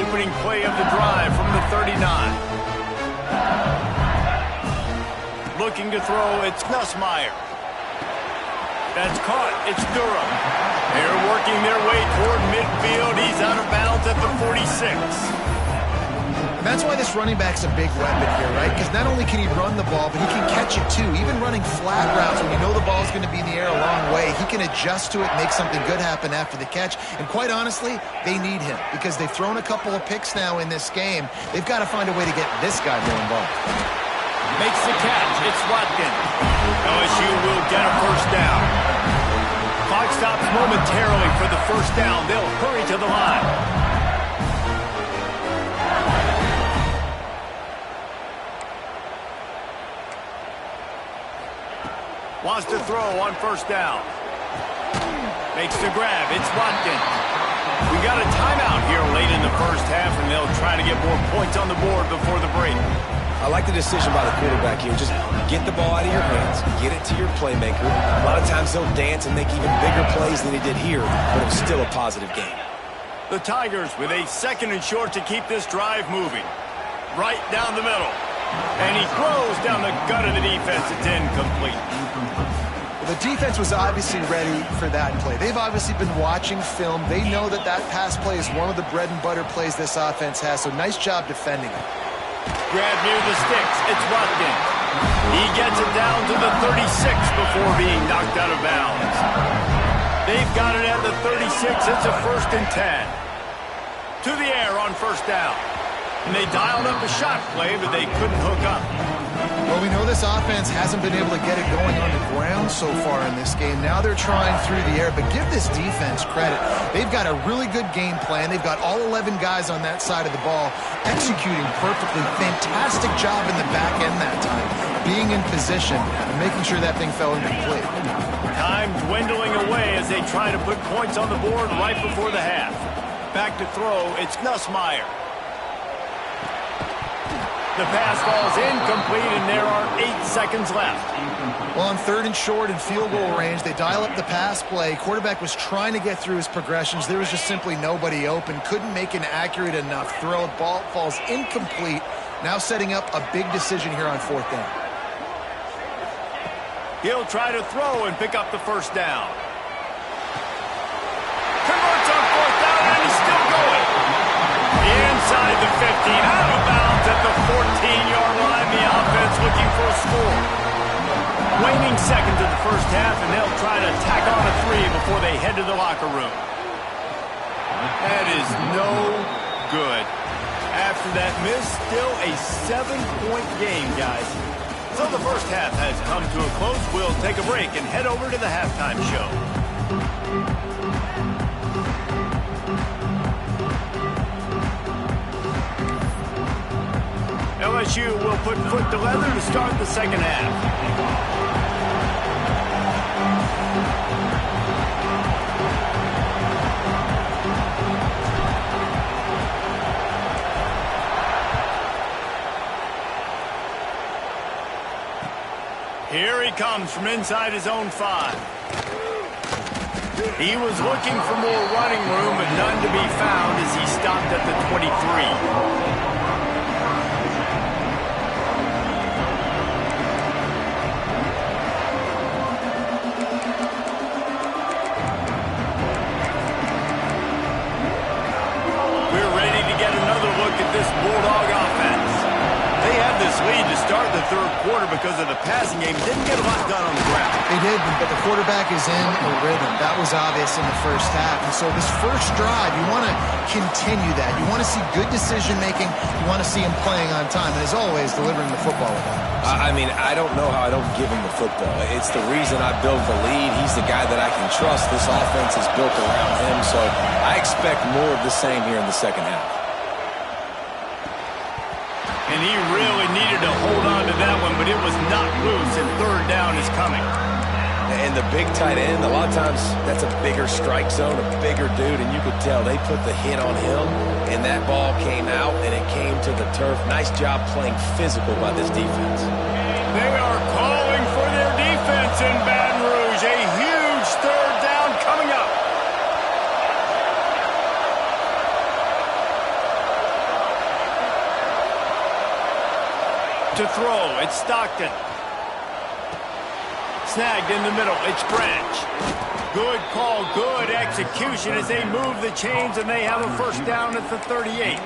opening play of the drive from the 39. Looking to throw, it's Nussmeier. That's caught, it's Durham. They're working their way toward midfield. He's out of bounds at the 46. That's why this running back's a big weapon here, right? Because not only can he run the ball, but he can catch it too. Even running flat routes when you know the ball's going to be in the air a long way, he can adjust to it, make something good happen after the catch. And quite honestly, they need him because they've thrown a couple of picks now in this game. They've got to find a way to get this guy more involved. Makes the catch. It's Watkins. LSU will get a first down. Clock stops momentarily for the first down. They'll hurry to the line. Wants to throw on first down. Makes the grab. It's Watkins. We got a timeout here late in the first half, and they'll try to get more points on the board before the break. I like the decision by the quarterback here. Just get the ball out of your hands. Get it to your playmaker. A lot of times they'll dance and make even bigger plays than he did here, but it was still a positive game. The Tigers with a 2nd and short to keep this drive moving. Right down the middle. And he throws down the gut of the defense. It's incomplete. The defense was obviously ready for that play. They've obviously been watching film. They know that that pass play is one of the bread and butter plays this offense has, so nice job defending it. Grab near the sticks. It's Watkins. He gets it down to the 36 before being knocked out of bounds. They've got it at the 36. It's a 1st and 10. To the air on first down. And they dialed up a shot play, but they couldn't hook up. Well, we know this offense hasn't been able to get it going on the ground so far in this game. Now they're trying through the air, but give this defense credit. They've got a really good game plan. They've got all 11 guys on that side of the ball executing perfectly. Fantastic job in the back end that time, being in position and making sure that thing fell incomplete. Time dwindling away as they try to put points on the board right before the half. Back to throw, it's Nussmeier. The pass falls incomplete, and there are 8 seconds left. Well, on 3rd and short and field goal range, they dial up the pass play. Quarterback was trying to get through his progressions. There was just simply nobody open. Couldn't make an accurate enough throw. Ball falls incomplete. Now setting up a big decision here on 4th down. He'll try to throw and pick up the first down. Converts on 4th down, and he's still going. Inside the 15, out of bounds at the 14-yard line. The offense looking for a score. Waning seconds of the first half, and they'll try to tack on a 3 before they head to the locker room. That is no good. After that miss, still a 7-point game, guys. So the first half has come to a close. We'll take a break and head over to the halftime show. LSU will put foot to leather to start the second half. Here he comes from inside his own 5. He was looking for more running room, but none to be found as he stopped at the 23. This Bulldog offense. They had this lead to start the 3rd quarter because of the passing game. Didn't get a lot done on the ground. They did, but the quarterback is in a rhythm. That was obvious in the first half. And so this first drive, you want to continue that. You want to see good decision-making. You want to see him playing on time. And as always, delivering the football with him. I mean, I don't know how I don't give him the football. It's the reason I built the lead. He's the guy that I can trust. This offense is built around him. So I expect more of the same here in the second half. And he really needed to hold on to that one, but it was not loose, and 3rd down is coming. And the big tight end, a lot of times that's a bigger strike zone, a bigger dude, and you could tell they put the hit on him, and that ball came out, and it came to the turf. Nice job playing physical by this defense. They are calling for their defense in Baton Rouge. A huge 3rd down coming up. to throw. It's Stockton. Snagged in the middle. It's Branch. Good call, good execution as they move the chains and they have a first down at the 38.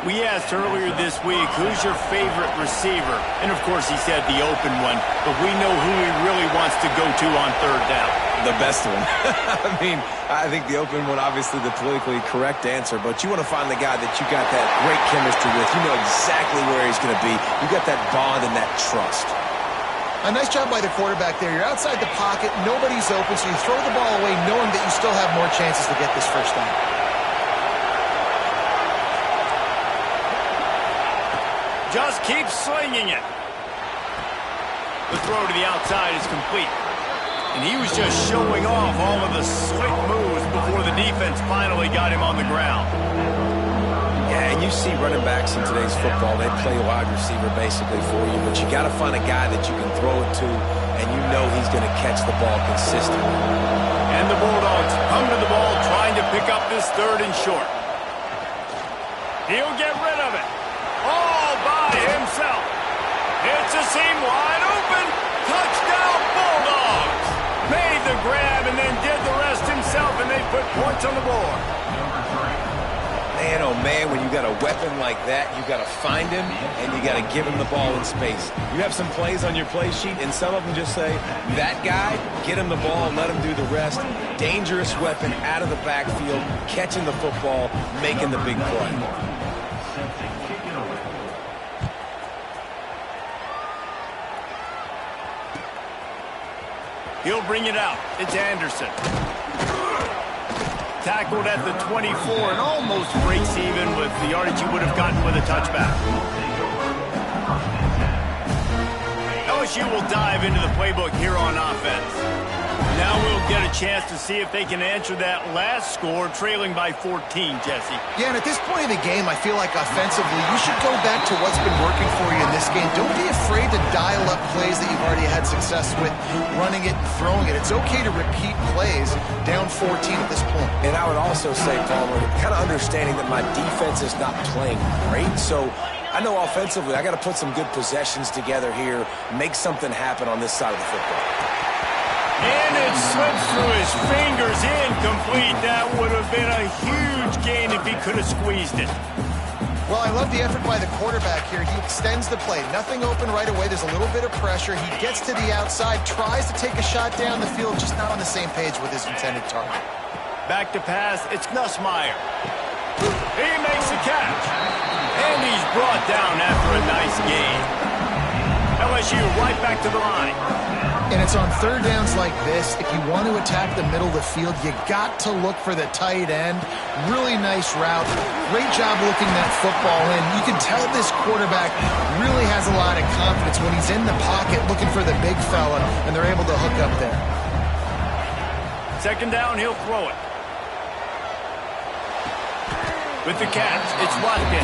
We asked earlier this week, who's your favorite receiver? And, of course, he said the open one, but we know who he really wants to go to on third down. The best one. I mean, I think the open one, obviously the politically correct answer, but you want to find the guy that you got that great chemistry with. You know exactly where he's going to be. You got that bond and that trust. A nice job by the quarterback there. You're outside the pocket, nobody's open, so you throw the ball away knowing that you still have more chances to get this first down. Just keep slinging it. The throw to the outside is complete. And he was just showing off all of the slick moves before the defense finally got him on the ground. Yeah, and you see running backs in today's football, they play wide receiver basically for you, but you got to find a guy that you can throw it to, and you know he's going to catch the ball consistently. And the Bulldogs come to the ball trying to pick up this third and short. He'll get rid of it. All by himself. It's a seam wide open. Touchdown Bulldogs. Made the grab and then did the rest himself, and they put points on the board. Man, oh man, when you got a weapon like that, you got to find him and you got to give him the ball in space. You have some plays on your play sheet, and some of them just say, that guy, get him the ball and let him do the rest. Dangerous weapon out of the backfield, catching the football, making the big play. He'll bring it out. It's Anderson. Tackled at the 24 and almost breaks even with the yardage he would have gotten with a touchback. LSU will dive into the playbook here on offense. Now we'll get a chance to see if they can answer that last score, trailing by 14, Jesse. Yeah, and at this point in the game, I feel like offensively, you should go back to what's been working for you in this game. Don't be afraid to dial up plays that you've already had success with, running it and throwing it. It's okay to repeat plays down 14 at this point. And I would also say, Palmer, kind of understanding that my defense is not playing great, so I know offensively I got to put some good possessions together here, make something happen on this side of the football. And it slips through his fingers, incomplete. That would have been a huge gain if he could have squeezed it. Well, I love the effort by the quarterback here. He extends the play. Nothing open right away. There's a little bit of pressure. He gets to the outside, tries to take a shot down the field, just not on the same page with his intended target. Back to pass, it's Nussmeier. He makes the catch. And he's brought down after a nice gain. LSU right back to the line. And it's on third downs like this. If you want to attack the middle of the field, you got to look for the tight end. Really nice route. Great job looking that football in. You can tell this quarterback really has a lot of confidence when he's in the pocket looking for the big fella, and they're able to hook up there. Second down, he'll throw it. With the catch, it's Watkins.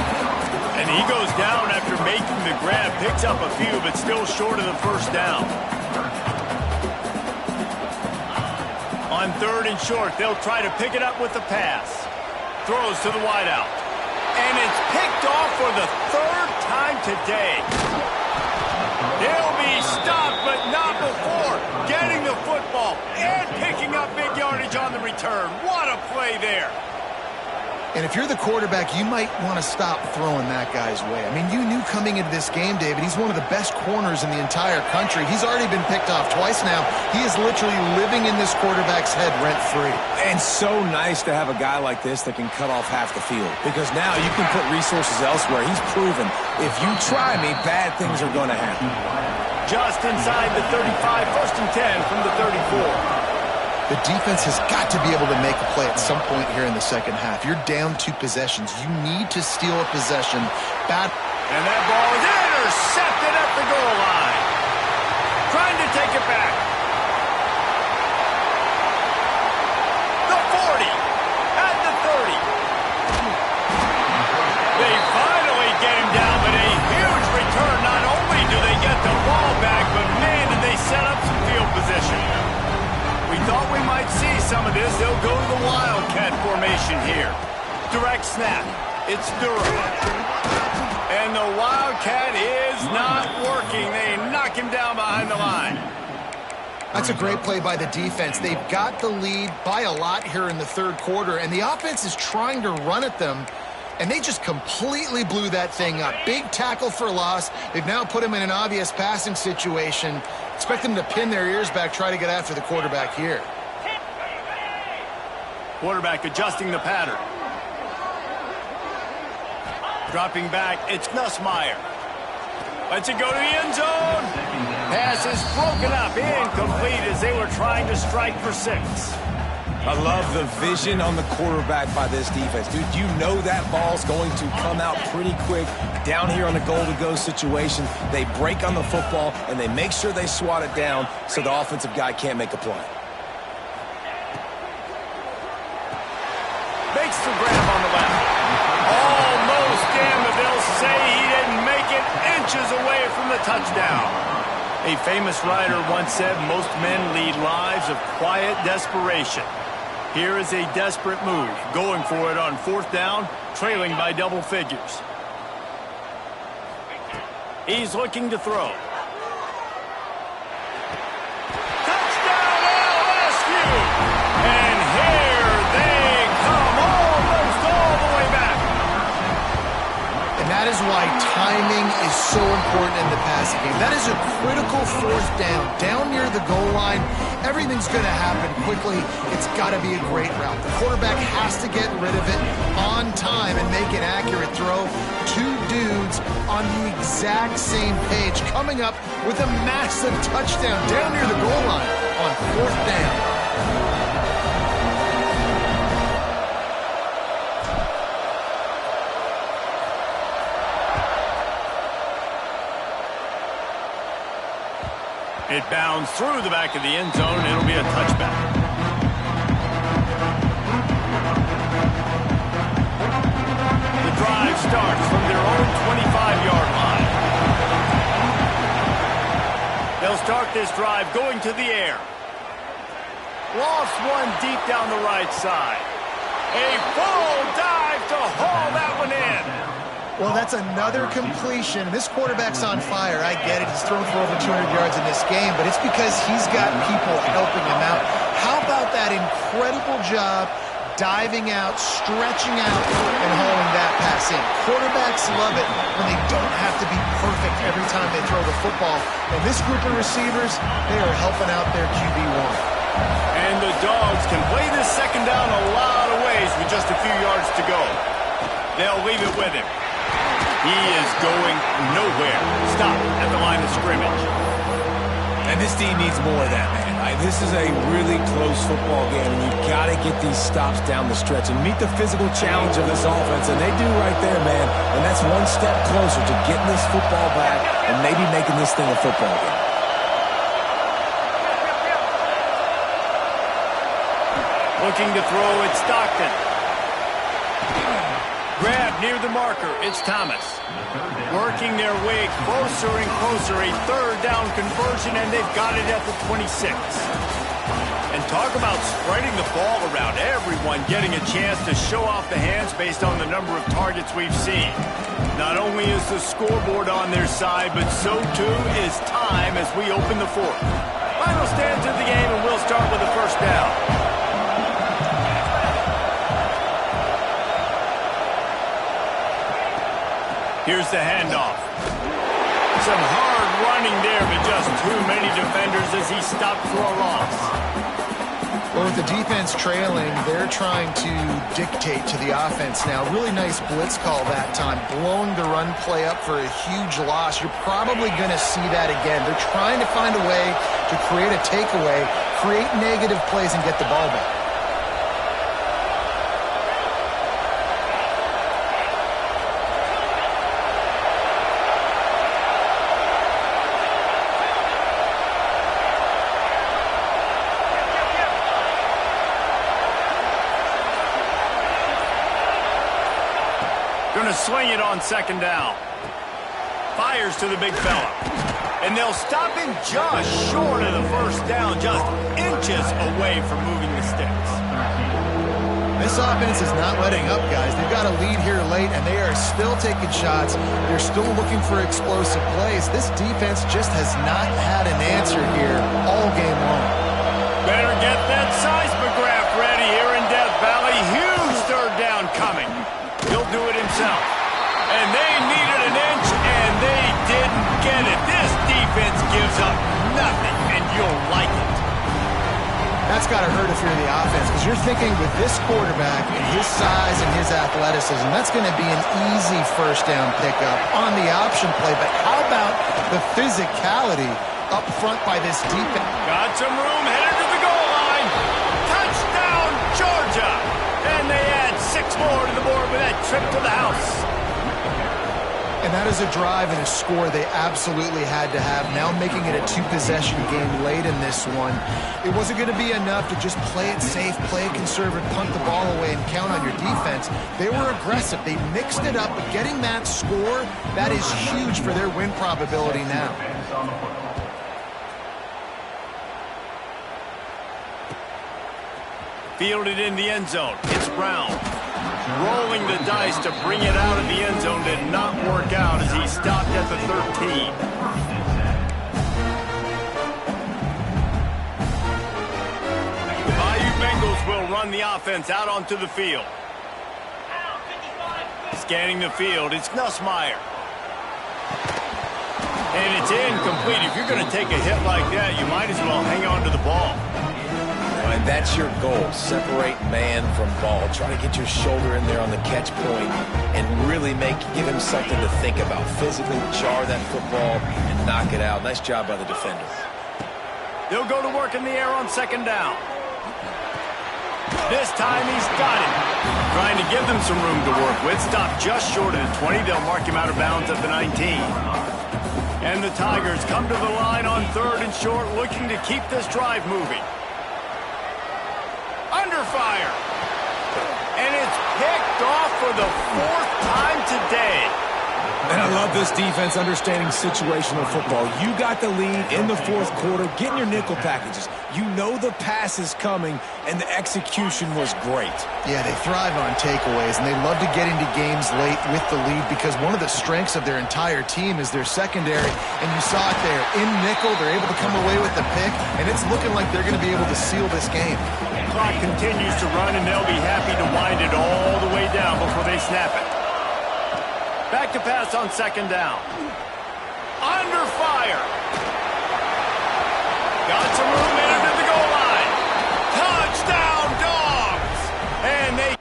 And he goes down after making the grab. Picks up a few, but still short of the first down. On third and short, they'll try to pick it up with the pass. Throws to the wideout. And it's picked off for the third time today. He'll be stopped, but not before getting the football and picking up big yardage on the return. What a play there. And if you're the quarterback, you might want to stop throwing that guy's way. I mean, you knew coming into this game, David, he's one of the best corners in the entire country. He's already been picked off twice now. He is literally living in this quarterback's head rent-free. And so nice to have a guy like this that can cut off half the field, because now you can put resources elsewhere. He's proven if you try me, bad things are going to happen. Just inside the 35, first and 10 from the 34. The defense has got to be able to make a play at some point here in the second half. You're down 2 possessions. You need to steal a possession. And that ball is intercepted at the goal line. Trying to take it back. The 40. At the 30. They finally get him down, but a huge return. Not only do they get the ball back, but man, did they set up some field position. We thought we might see some of this. They'll go to the Wildcat formation here. Direct snap. It's Durham. And the Wildcat is not working. They knock him down behind the line. That's a great play by the defense. They've got the lead by a lot here in the third quarter, and the offense is trying to run at them, and they just completely blew that thing up. Big tackle for loss. They've now put him in an obvious passing situation. Expect them to pin their ears back, try to get after the quarterback here. Quarterback adjusting the pattern. Dropping back, it's Nussmeier. Lets it go to the end zone. Pass is broken up, incomplete as they were trying to strike for 6. I love the vision on the quarterback by this defense. Dude, you know that ball's going to come out pretty quick. Down here on the goal-to-go situation, they break on the football, and they make sure they swat it down so the offensive guy can't make a play. Makes the grab on the left. Almost damn it. They'll say he didn't make it, inches away from the touchdown. A famous writer once said most men lead lives of quiet desperation. Here is a desperate move, going for it on 4th down, trailing by double figures. He's looking to throw. Touchdown, LSU! And here they come, almost all the way back. And that is why timing is so important in the passing game. That is a critical 4th down. Down near the goal line, everything's going to happen quickly. It's got to be a great route. The quarterback has to get rid of it on time and make an accurate throw. 2 dudes on the exact same page, coming up with a massive touchdown down near the goal line on 4th down. It bounds through the back of the end zone. It'll be a touchback. The drive starts from their own 25-yard line. They'll start this drive going to the air. Lost one deep down the right side. A full dive to haul that one in. Well, that's another completion. This quarterback's on fire. I get it. He's thrown for over 200 yards in this game, but it's because he's got people helping him out. How about that incredible job diving out, stretching out, and hauling that pass in? Quarterbacks love it when they don't have to be perfect every time they throw the football. And this group of receivers, they are helping out their QB1. And the Dogs can play this second down a lot of ways with just a few yards to go. They'll leave it with him. He is going nowhere. Stop at the line of scrimmage. And this team needs more of that, man. This is a really close football game, and you've got to get these stops down the stretch and meet the physical challenge of this offense, and they do right there, man. And that's one step closer to getting this football back and maybe making this thing a football game. Looking to throw, it's Stockton. Grab near the marker, it's Thomas. Working their way closer and closer, a 3rd down conversion, and they've got it at the 26. And talk about spreading the ball around, everyone getting a chance to show off the hands based on the number of targets we've seen. Not only is the scoreboard on their side, but so too is time as we open the 4th. Final stands of the game, and we'll start with the 1st down. Here's the handoff. Some hard running there, but just too many defenders as he stopped for a loss. Well, with the defense trailing, they're trying to dictate to the offense now. Really nice blitz call that time, blowing the run play up for a huge loss. You're probably going to see that again. They're trying to find a way to create a takeaway, create negative plays, and get the ball back. Going to swing it on 2nd down. Fires to the big fella. And they'll stop him just short of the 1st down, just inches away from moving the sticks. This offense is not letting up, guys. They've got a lead here late, and they are still taking shots. They're still looking for explosive plays. This defense just has not had an answer here all game long. Better get that seismograph ready here in Death Valley. Huge third down coming. He'll do it himself. And they needed an inch, and they didn't get it. This defense gives up nothing, and you'll like it. That's got to hurt if you're the offense, because you're thinking with this quarterback and his size and his athleticism, that's going to be an easy first down pickup on the option play. But how about the physicality up front by this defense? Got some room, headed to the goal line. Touchdown, Georgia! And they add 6 more to the board with that trip to the house. And that is a drive and a score they absolutely had to have. Now making it a 2-possession game late in this one. It wasn't going to be enough to just play it safe, play it conservative, punt the ball away, and count on your defense. They were aggressive. They mixed it up. But getting that score, that is huge for their win probability now. Fielded in the end zone. It's Brown. Rolling the dice to bring it out of the end zone did not work out as he stopped at the 13. The Bayou Bengals will run the offense out onto the field. Scanning the field, it's Nussmeier. And it's incomplete. If you're going to take a hit like that, you might as well hang on to the ball. And that's your goal. Separate man from ball. Try to get your shoulder in there on the catch point and really give him something to think about. Physically jar that football and knock it out. Nice job by the defender. They'll go to work in the air on second down. This time he's got it. Trying to give them some room to work with. Stopped just short of the 20. They'll mark him out of bounds at the 19. And the Tigers come to the line on third and short, looking to keep this drive moving. Under fire. And it's picked off for the 4th time today. And I love this defense understanding situational football. You got the lead in the 4th quarter, getting your nickel packages. You know the pass is coming, and the execution was great. Yeah, they thrive on takeaways, and they love to get into games late with the lead because one of the strengths of their entire team is their secondary, and you saw it there. In nickel, they're able to come away with the pick, and it's looking like they're going to be able to seal this game. Clock continues to run, and they'll be happy to wind it all the way down before they snap it. Back to pass on second down. Under fire. Got some room headed to the goal line. Touchdown, Dogs! And they...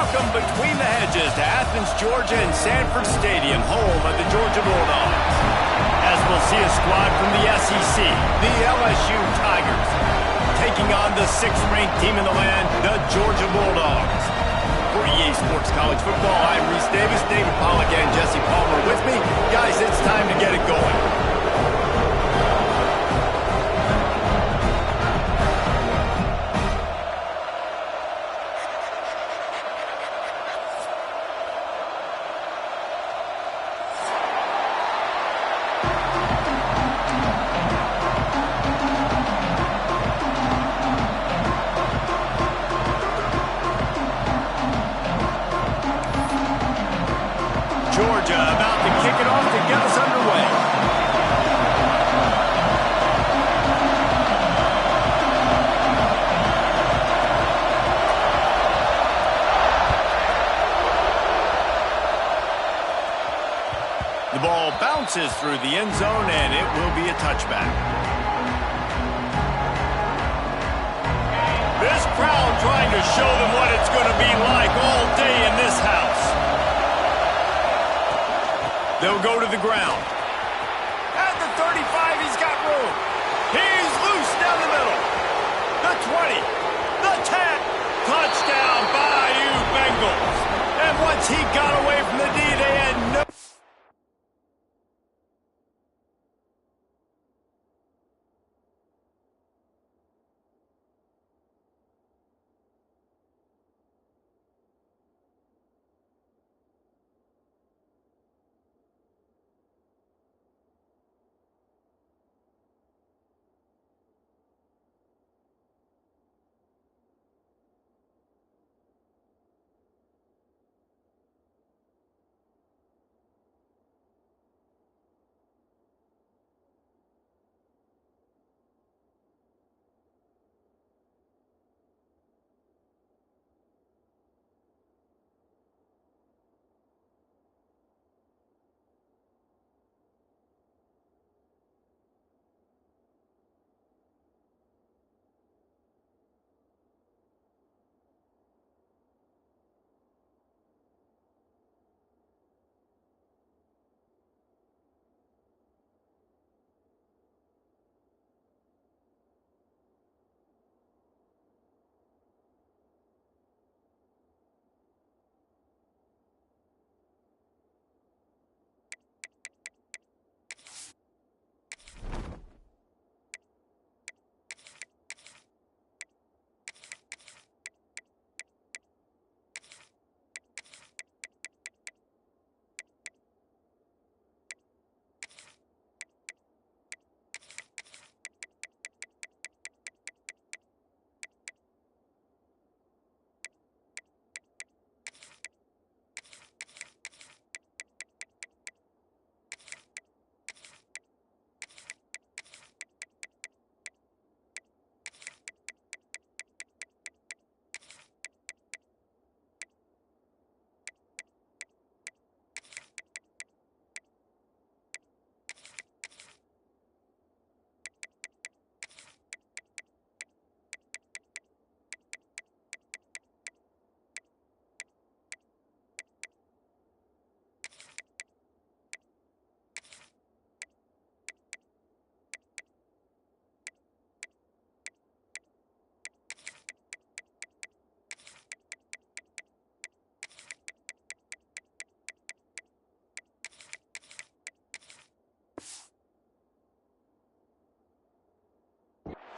Welcome between the hedges to Athens, Georgia and Sanford Stadium, home of the Georgia Bulldogs. As we'll see a squad from the SEC, the LSU Tigers, taking on the 6th-ranked team in the land, the Georgia Bulldogs. For EA Sports College Football, I'm Reese Davis, David Pollack, and Jesse Palmer with me. Guys, it's time to get it going. Georgia about to kick it off to get us underway. The ball bounces through the end zone, and it will be a touchback. This crowd trying to show them what it's going to be like all day in this house. They'll go to the ground. At the 35, he's got room. He's loose down the middle. The 20, the 10. Touchdown, Bayou Bengals. And once he got away from the D, they had no...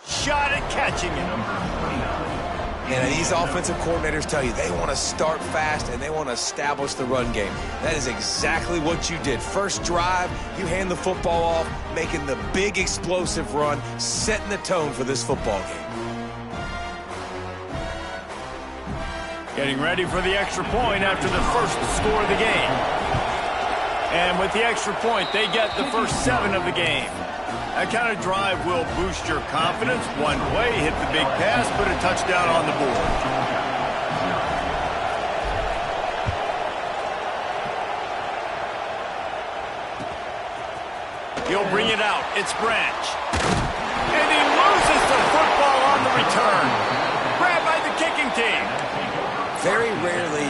Shot at catching it. And these offensive coordinators tell you they want to start fast and they want to establish the run game. That is exactly what you did. First drive, you hand the football off, making the big explosive run, setting the tone for this football game. Getting ready for the extra point after the first score of the game. And with the extra point, they get the first 7 of the game. That kind of drive will boost your confidence. One play, hit the big pass, put a touchdown on the board. He'll bring it out. It's Branch. And he loses the football on the return. Grabbed by the kicking team. Very rarely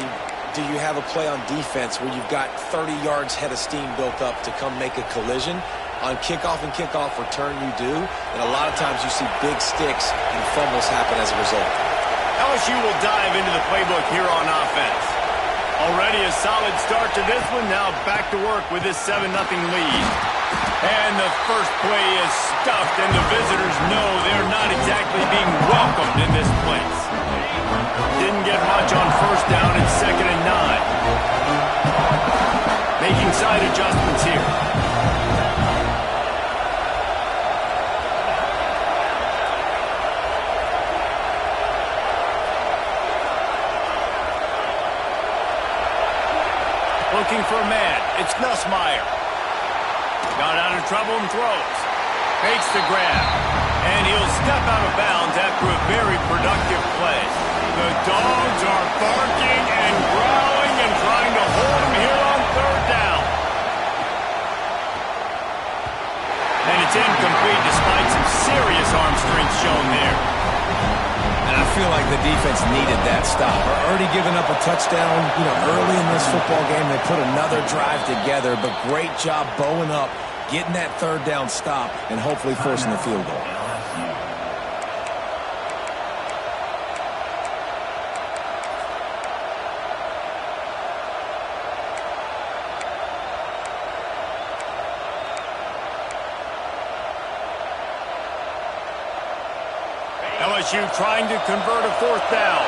do you have a play on defense where you've got 30 yards head of steam built up to come make a collision. On kickoff and kickoff return, you do. And a lot of times you see big sticks and fumbles happen as a result. LSU will dive into the playbook here on offense. Already a solid start to this one. Now back to work with this 7-0 lead. And the first play is stuffed, and the visitors know they're not exactly being welcomed in this place. Didn't get much on first down and 2nd and 9. Making side adjustments here. Looking for a man. It's Nussmeier. Got out of trouble and throws. Fakes the grab. And he'll step out of bounds after a very productive play. The dogs are barking and growling and trying to hold him here on 3rd down. And it's incomplete despite some serious arm strength shown there. And I feel like the defense needed that stop. Already giving up a touchdown, early in this football game. They put another drive together, but great job bowing up, getting that 3rd down stop, and hopefully forcing the field goal. LSU trying to convert a 4th down.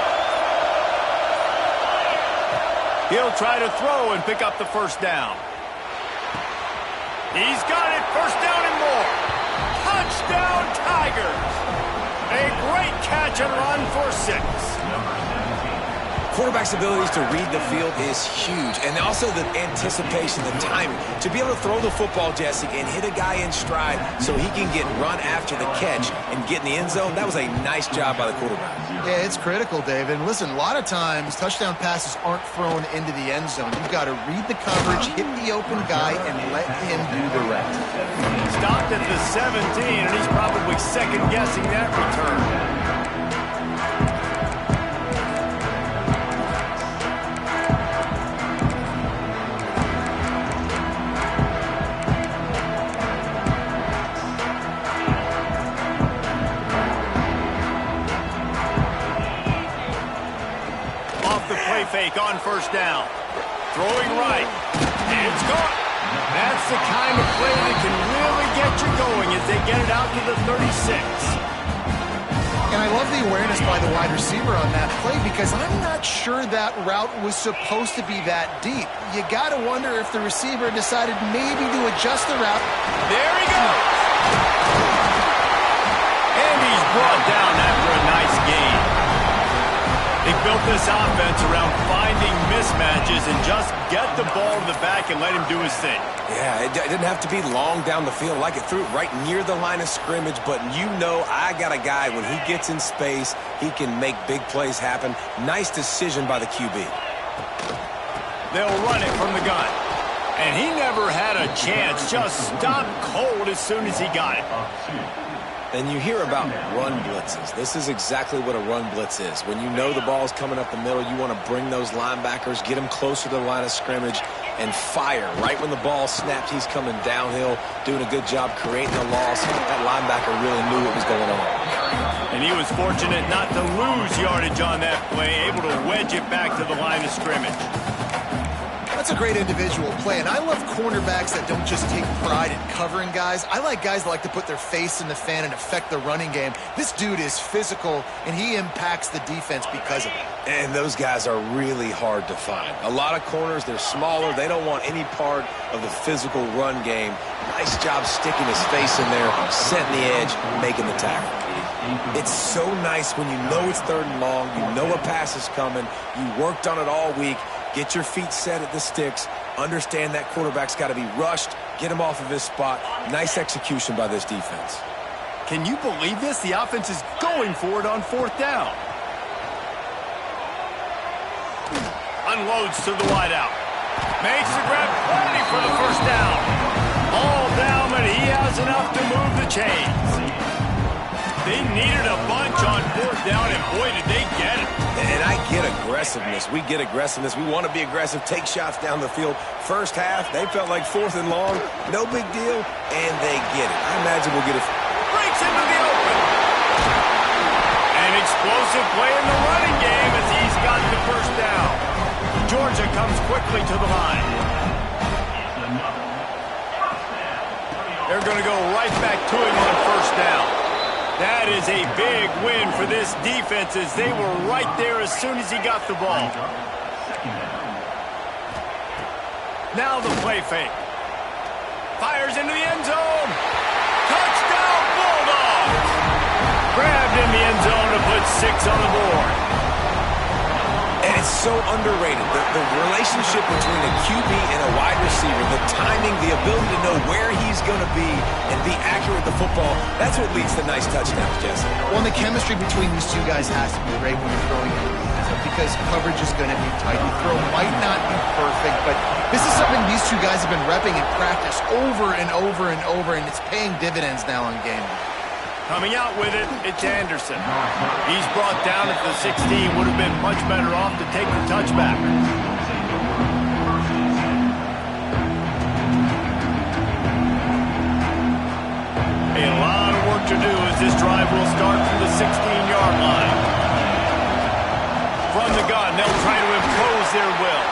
He'll try to throw and pick up the 1st down. He's got it. 1st down and more. Touchdown, Tigers. A great catch and run for 6. Quarterback's abilities to read the field is huge, and also the anticipation, the timing. To be able to throw the football, Jesse, and hit a guy in stride so he can get run after the catch and get in the end zone, that was a nice job by the quarterback. Yeah, it's critical, David. And listen, a lot of times touchdown passes aren't thrown into the end zone. You've got to read the coverage, hit the open guy, and let him do the rest. Stopped at the 17, and he's probably second-guessing that return. Fake on 1st down. Throwing right. It's gone. That's the kind of play that can really get you going as they get it out to the 36. And I love the awareness by the wide receiver on that play because I'm not sure that route was supposed to be that deep. You got to wonder if the receiver decided maybe to adjust the route. There he goes. And he's brought down after a nice gain. They built this offense around finding mismatches and just get the ball to the back and let him do his thing. Yeah, it didn't have to be long down the field. Like it threw it right near the line of scrimmage, but I got a guy, when he gets in space, he can make big plays happen. Nice decision by the QB. They'll run it from the gun. And he never had a chance. Just stopped cold as soon as he got it. And you hear about run blitzes. This is exactly what a run blitz is. When you know the ball's coming up the middle, you want to bring those linebackers, get them closer to the line of scrimmage, and fire. Right when the ball snapped, he's coming downhill, doing a good job creating a loss. That linebacker really knew what was going on. And he was fortunate not to lose yardage on that play, able to wedge it back to the line of scrimmage. That's a great individual play, and I love cornerbacks that don't just take pride in covering guys. I like guys that like to put their face in the fan and affect the running game. This dude is physical, and he impacts the defense because of it. And those guys are really hard to find. A lot of corners, they're smaller. They don't want any part of the physical run game. Nice job sticking his face in there, setting the edge, making the tackle. It's so nice when you know it's 3rd and long, you know a pass is coming, you worked on it all week. Get your feet set at the sticks. Understand that quarterback's got to be rushed. Get him off of his spot. Nice execution by this defense. Can you believe this? The offense is going for it on 4th down. Unloads to the wideout. Makes the grab, plenty for the 1st down. All down, but he has enough to move the chains. They needed a bunch on 4th down, and boy, did they get it. And I get aggressiveness. We get aggressiveness. We want to be aggressive, take shots down the field. First half, they felt like 4th and long. No big deal, and they get it. I imagine we'll get it. Breaks into the open. An explosive play in the running game as he's got the first down. Georgia comes quickly to the line. They're going to go right back to him on first down. That is a big win for this defense as they were right there as soon as he got the ball. Now the play fake. Fires into the end zone. Touchdown Bulldogs! Grabbed in the end zone to put 6 on the board. And it's so underrated. The relationship between a QB and a wide receiver, the timing, the ability to know where he's going to be and be accurate with the football, that's what leads to nice touchdowns, Jesse. Well, and the chemistry between these two guys has to be great when you're throwing it because coverage is going to be tight. The throw might not be perfect, but this is something these two guys have been repping in practice over and over and over, and it's paying dividends now on game day. Coming out with it, it's Anderson. He's brought down at the 16. Would have been much better off to take the touchback. A lot of work to do as this drive will start from the 16-yard line. From the gun, they'll try to impose their will.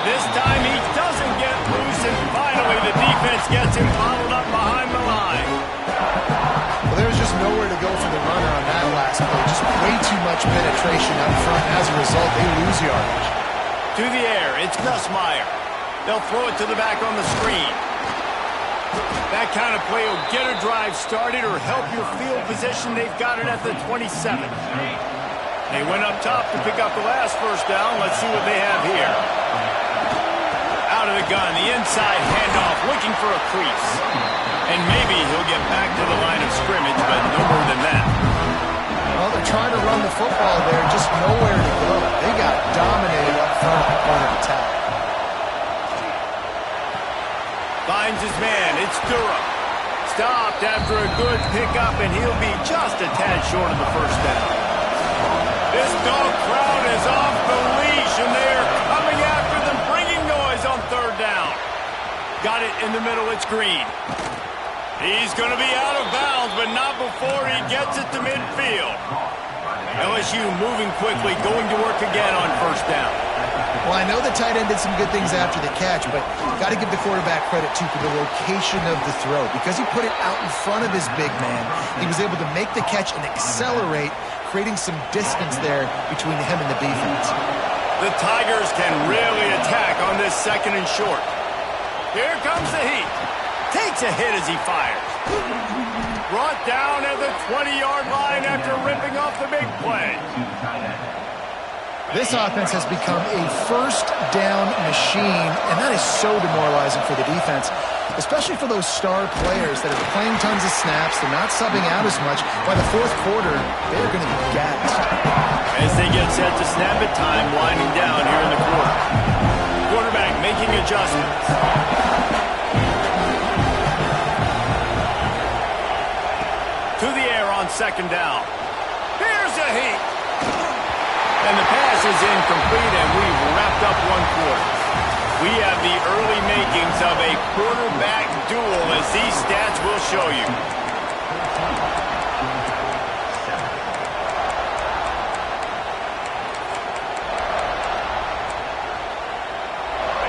This time he doesn't get loose, and finally the defense gets him bottled up behind the line. Well, there's just nowhere to go for the runner on that last play. Just way too much penetration up front. As a result, they lose yardage. To the air, it's Nussmeier. They'll throw it to the back on the screen. That kind of play will get a drive started or help your field position. They've got it at the 27. They went up top to pick up the last first down. Let's see what they have here. Out of the gun, the inside handoff, looking for a crease. And maybe he'll get back to the line of scrimmage, but no more than that. Well, they're trying to run the football there, just nowhere to go. They got dominated up front at the point of attack. Finds his man, it's Durham. Stopped after a good pickup, and he'll be just a tad short of the first down. This dog crowd is off the leash, and they're coming after them, bringing noise on third down. Got it in the middle, it's Green. He's going to be out of bounds, but not before he gets it to midfield. LSU moving quickly, going to work again on first down. Well, I know the tight end did some good things after the catch, but got to give the quarterback credit, too, for the location of the throw. Because he put it out in front of his big man, he was able to make the catch and accelerate, creating some distance there between him and the defense. The Tigers can really attack on this second and short. Here comes the heat. Takes a hit as he fires. Brought down at the 20-yard line after ripping off the big play. This offense has become a first down machine, and that is so demoralizing for the defense, especially for those star players that are playing tons of snaps. They're not subbing out as much. By the fourth quarter, they're going to be gassed. As they get set to snap it, time winding down here in the quarter. Quarterback making adjustments. To the air on second down. Here's a heat. And the pass is incomplete, and we've wrapped up one quarter. We have the early makings of a quarterback duel, as these stats will show you.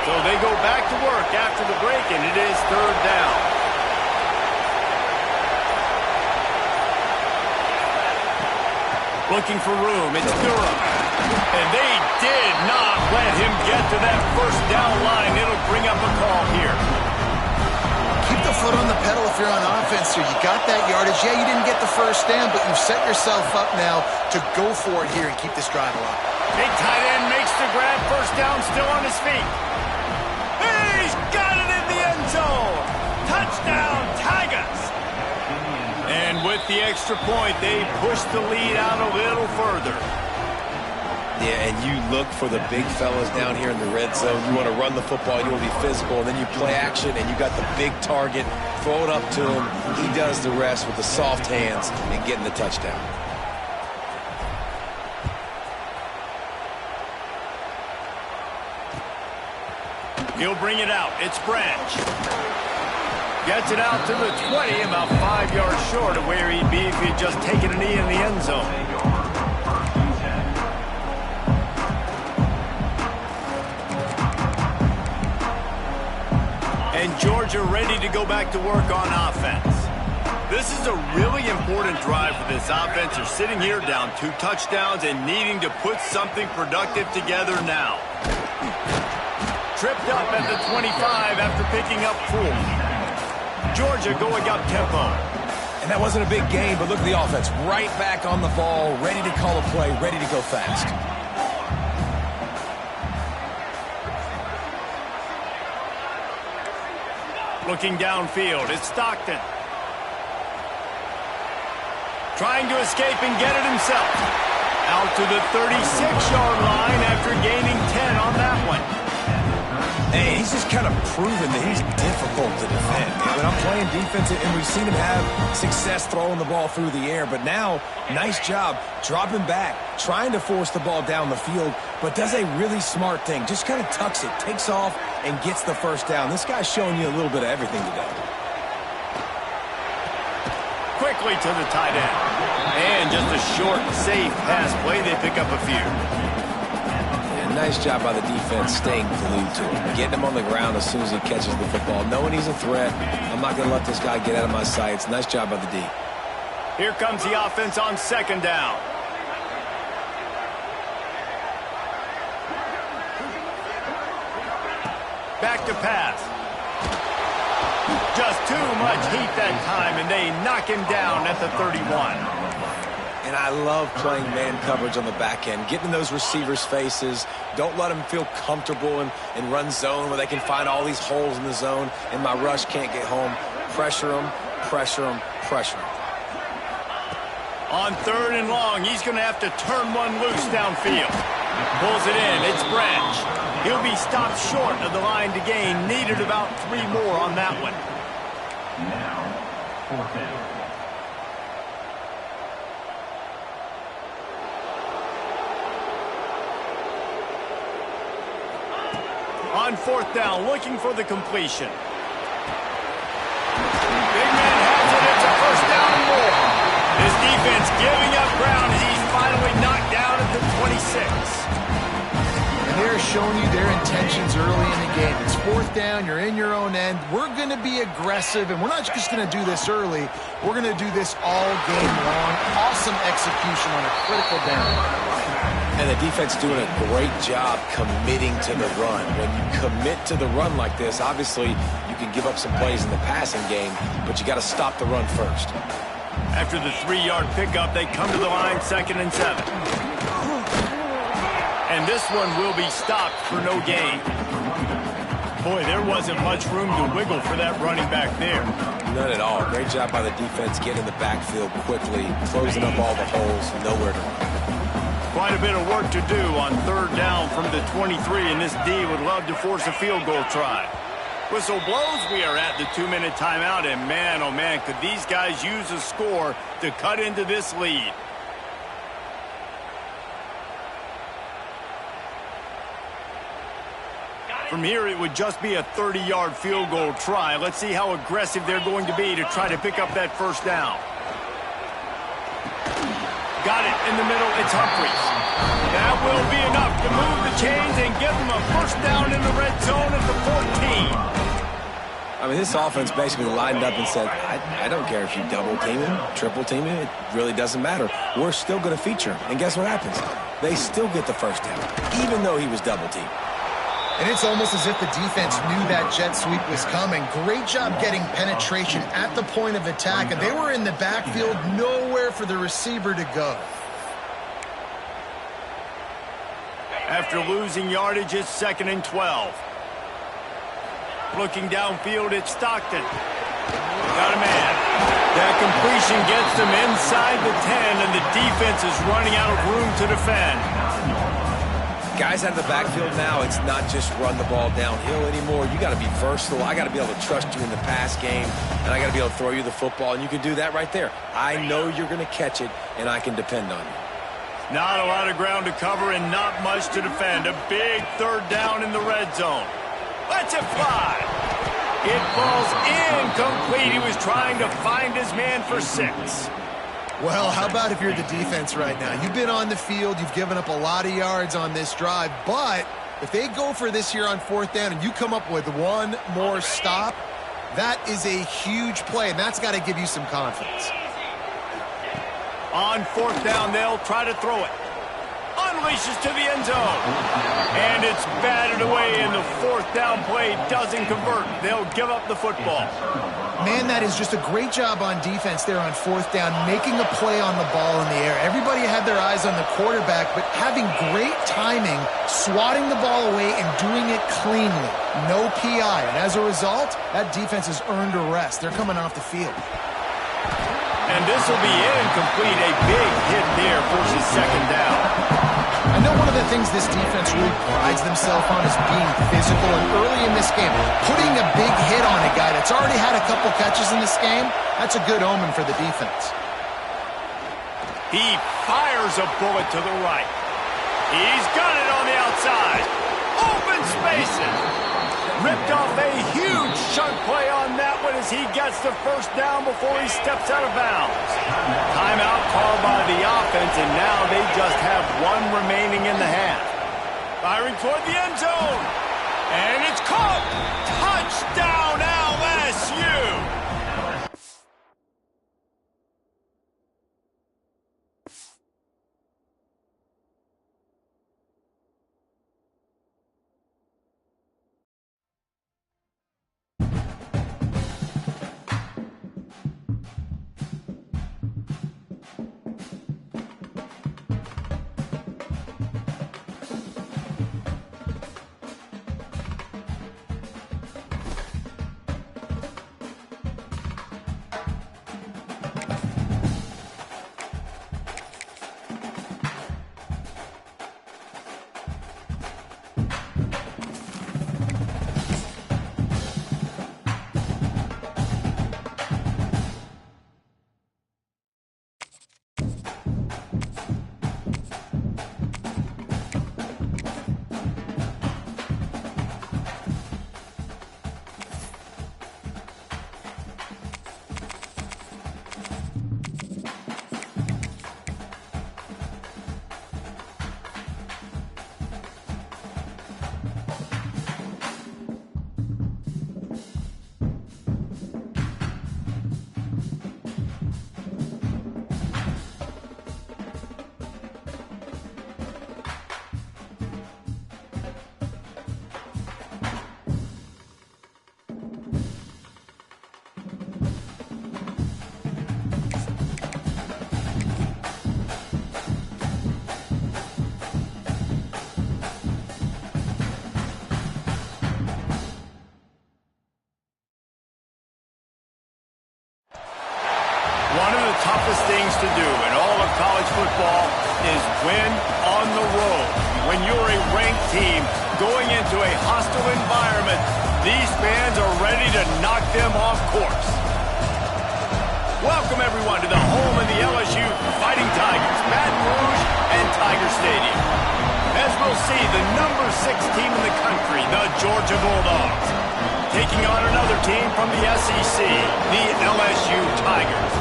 So they go back to work after the break, and it is third down. Looking for room, it's Durham. And they did not let him get to that first down line. It'll bring up a call here. Keep the foot on the pedal if you're on offense here. You got that yardage. Yeah, you didn't get the first down, but you've set yourself up now to go for it here and keep this drive alive. Big tight end makes the grab. First down, still on his feet. He's got it in the end zone. Touchdown, Tigers. And with the extra point, they push the lead out a little further. Yeah, and you look for the big fellas down here in the red zone. You want to run the football, you want to be physical, and then you play action, and you got the big target. Throw it up to him. He does the rest with the soft hands and getting the touchdown. He'll bring it out. It's Branch. Gets it out to the 20, about 5 yards short of where he'd be if he'd just taken a knee in the end zone. And Georgia ready to go back to work on offense. This is a really important drive for this offense. They're sitting here down 2 touchdowns and needing to put something productive together now. Tripped up at the 25 after picking up 4. Georgia going up tempo. And that wasn't a big gain, but look at the offense. Right back on the ball, ready to call a play, ready to go fast. Looking downfield, it's Stockton. Trying to escape and get it himself. Out to the 36-yard line after gaining 10 on that one. Hey, he's just kind of proven that he's difficult to defend. When I'm playing defense, and we've seen him have success throwing the ball through the air, but now, nice job dropping back, trying to force the ball down the field, but does a really smart thing. Just kind of tucks it, takes off, and gets the first down. This guy's showing you a little bit of everything today. Quickly to the tight end. And just a short, safe pass play. They pick up a few. Nice job by the defense staying glued to him, getting him on the ground as soon as he catches the football, knowing he's a threat. I'm not going to let this guy get out of my sights. Nice job by the D. Here comes the offense on 2nd down. Back to pass. Just too much heat that time, and they knock him down at the 31. And I love playing man coverage on the back end, getting in those receivers' faces. Don't let them feel comfortable and run zone where they can find all these holes in the zone, and my rush can't get home. Pressure them, pressure them, pressure them. On 3rd and long, he's going to have to turn one loose downfield. Pulls it in. It's Branch. He'll be stopped short of the line to gain. Needed about 3 more on that one. Now, 4th down. On 4th down, looking for the completion. Big man has it. It's a first down and more. This defense giving up ground as he's finally knocked down at the 26. And they're showing you their intentions early in the game. It's 4th down. You're in your own end. We're going to be aggressive, and we're not just going to do this early. We're going to do this all game long. Awesome execution on a critical down. And the defense doing a great job committing to the run. When you commit to the run like this, obviously you can give up some plays in the passing game, but you got to stop the run first. After the 3-yard pickup, they come to the line 2nd and 7. And this one will be stopped for no gain. Boy, there wasn't much room to wiggle for that running back there. None at all. Great job by the defense getting in the backfield quickly, closing up all the holes, nowhere to run. Quite a bit of work to do on 3rd down from the 23, and this D would love to force a field goal try. Whistle blows, we are at the 2-minute timeout, and man, oh man, could these guys use a score to cut into this lead. From here, it would just be a 30-yard field goal try. Let's see how aggressive they're going to be to try to pick up that first down. Got it in the middle. It's Humphries. That will be enough to move the chains and give them a first down in the red zone at the 14. I mean, this offense basically lined up and said, I don't care if you double team him, triple team him. It really doesn't matter. We're still going to feature him. And guess what happens? They still get the first down, even though he was double teamed. And it's almost as if the defense knew that jet sweep was coming. Great job getting penetration at the point of attack, and they were in the backfield, nowhere for the receiver to go. After losing yardage, it's 2nd and 12. Looking downfield, it's Stockton. Got a man. That completion gets them inside the 10, and the defense is running out of room to defend. Guys out of the backfield now, it's not just run the ball downhill anymore. You got to be versatile. I got to be able to trust you in the pass game, and I got to be able to throw you the football, and you can do that right there. I know you're going to catch it, and I can depend on you. Not a lot of ground to cover and not much to defend. A big 3rd down in the red zone. Lets it fly. It falls incomplete. He was trying to find his man for 6. Well, how about if you're the defense right now? You've been on the field, you've given up a lot of yards on this drive, but if they go for this here on 4th down and you come up with one more stop, that is a huge play, and that's got to give you some confidence. On 4th down, they'll try to throw it. Unleashes to the end zone. And it's batted away, and the 4th down play doesn't convert. They'll give up the football. Man, that is just a great job on defense there on 4th down, making a play on the ball in the air. Everybody had their eyes on the quarterback, but having great timing, swatting the ball away and doing it cleanly. No PI. And as a result, that defense has earned a rest. They're coming off the field. And this will be incomplete. A big hit there forces 2nd down. I know one of the things this defense really prides themselves on is being physical, and early in this game, putting a big hit on a guy that's already had a couple catches in this game, that's a good omen for the defense. He fires a bullet to the right. He's got it on the outside. Open spaces. Ripped off a huge chunk play on that one as he gets the 1st down before he steps out of bounds. Timeout called by the offense, and now they just have 1 remaining in the half. Firing toward the end zone. And it's caught. Touchdown LSU. One of the toughest things to do in all of college football is win on the road. When you're a ranked team going into a hostile environment, these fans are ready to knock them off course. Welcome, everyone, to the home of the LSU Fighting Tigers, Baton Rouge and Tiger Stadium. As we'll see, the number 6 team in the country, the Georgia Bulldogs, taking on another team from the SEC, the LSU Tigers.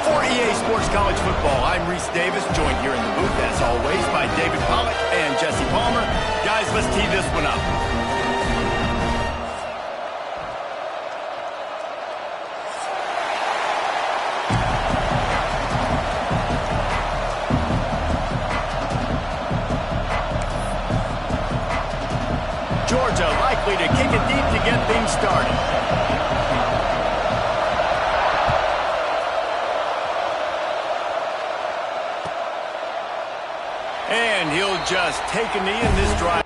For EA Sports College Football, I'm Reese Davis, joined here in the booth, as always, by David Pollack and Jesse Palmer. Guys, let's tee this one up. Georgia likely to kick it deep to get things started. And he'll just take a knee in this drive.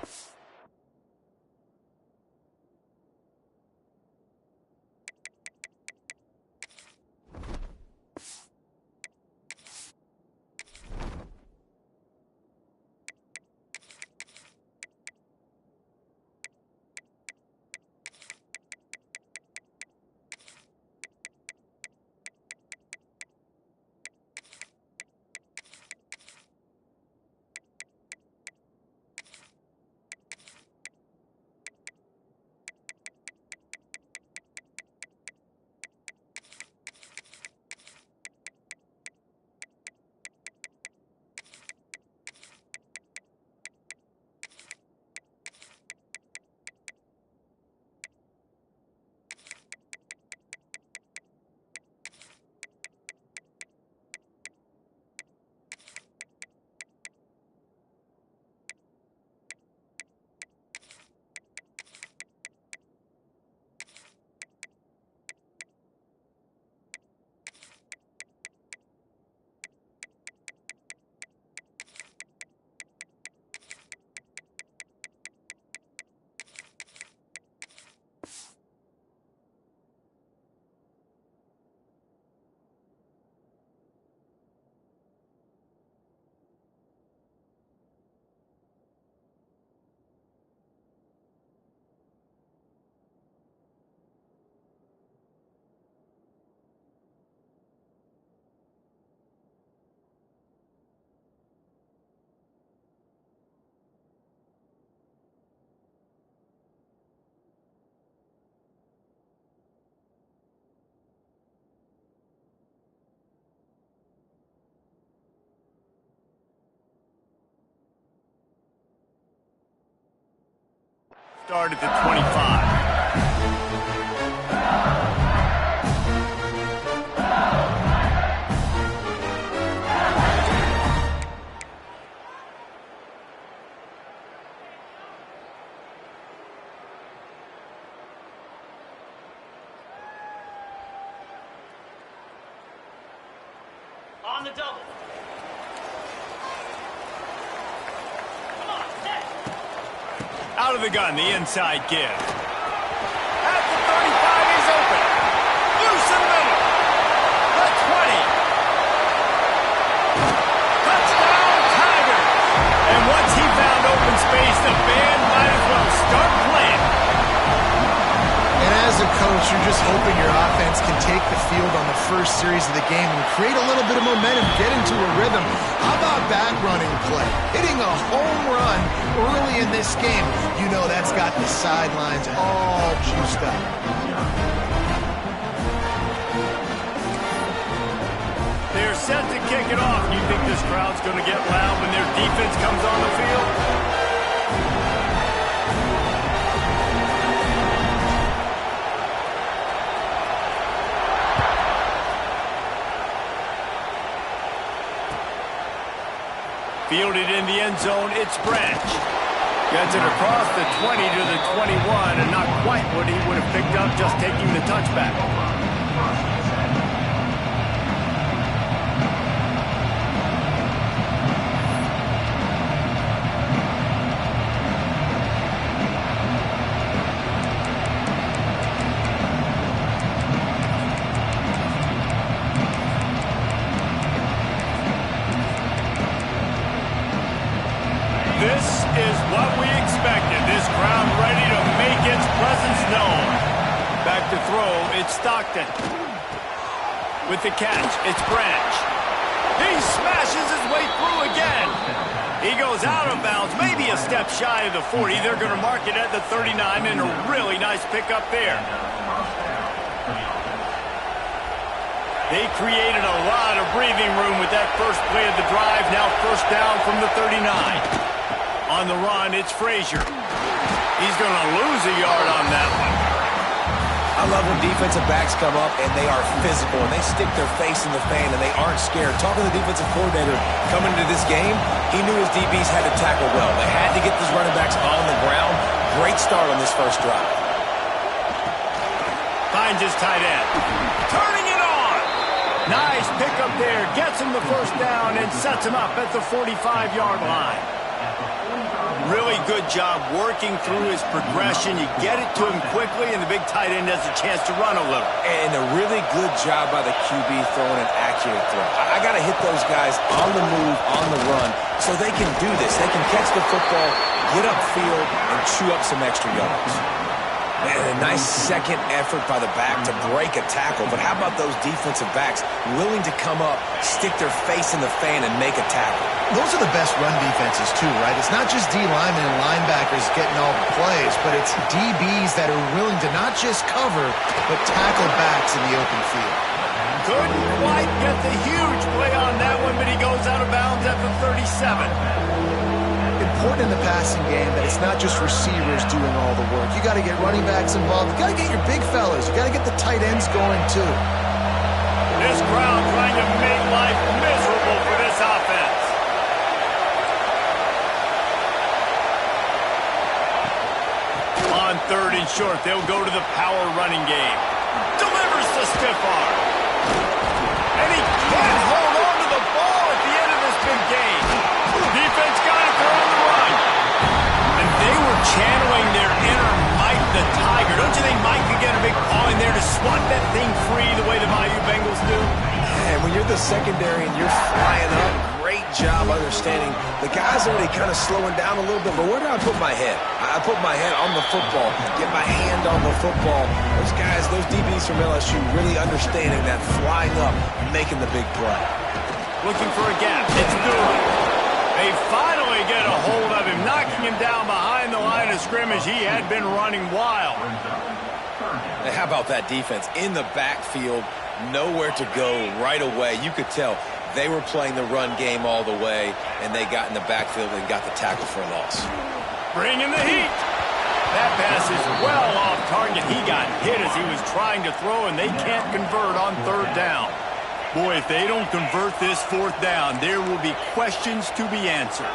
Start at the 25. On the double. Come on, set. Out of the gun, the inside give. At the 35, he's open. Loose in the middle. The 20. Touchdown, Tiger. And once he found open space, the band might as well start playing. And as a coach, you're just hoping your offense can take the field on the first series of the game and create a little bit of momentum, get into a rhythm. How about back running play? Hitting a home run early in this game. You know that's got the sidelines all juiced up. They're set to kick it off. You think this crowd's going to get loud when their defense comes on the field? Fielded in the end zone, it's Branch. Gets it across the 20 to the 21, and not quite what he would have picked up just taking the touchback. This is what we expected. This crowd ready to make its presence known. Back to throw, it's Stockton. With the catch, it's Branch. He smashes his way through again. He goes out of bounds, maybe a step shy of the 40. They're going to mark it at the 39, and a really nice pickup there. They created a lot of breathing room with that first play of the drive. Now first down from the 39. On the run, it's Frazier. He's going to lose a yard on that one. I love when defensive backs come up and they are physical and they stick their face in the fan and they aren't scared. Talking to the defensive coordinator coming into this game, he knew his DBs had to tackle well. They had to get these running backs on the ground. Great start on this first drive. Finds his tight end. Turning it on. Nice pickup there. Gets him the first down and sets him up at the 45-yard line. Really good job working through his progression. You get it to him quickly, and the big tight end has a chance to run a little. And a really good job by the QB throwing an accurate throw. I got to hit those guys on the move, on the run, so they can do this. They can catch the football, get upfield, and chew up some extra yards. And a nice second effort by the back to break a tackle. But how about those defensive backs willing to come up, stick their face in the fan, and make a tackle? Those are the best run defenses, too, right? It's not just D linemen and linebackers getting all the plays, but it's DBs that are willing to not just cover, but tackle backs in the open field. Couldn't quite get the huge play on that one, but he goes out of bounds at the 37. Important in the passing game that it's not just receivers doing all the work. You got to get running backs involved. You got to get your big fellas. You got to get the tight ends going, too. This crowd trying to make life miserable for this offense. On third and short, they'll go to the power running game. Delivers the stiff arm. And he can't hold on to the ball at the end of this big game. Defense got it, they're on the run. And they were channeling their inner Mike the Tiger. Don't you think Mike could get a big paw in there to swat that thing free the way the Bayou Bengals do? And when you're the secondary and you're flying up, great job understanding. The guy's already kind of slowing down a little bit, but where do I put my head? I put my head on the football, get my hand on the football. Those guys, those DBs from LSU really understanding that flying up, making the big play. Looking for a gap. It's Dooley. They finally get a hold of him, knocking him down behind the line of scrimmage. He had been running wild. And how about that defense? In the backfield, nowhere to go right away. You could tell they were playing the run game all the way, and they got in the backfield and got the tackle for a loss. Bringing the heat. That pass He got hit as he was trying to throw, and they can't convert on third down. Boy, if they don't convert this fourth down, there will be questions to be answered.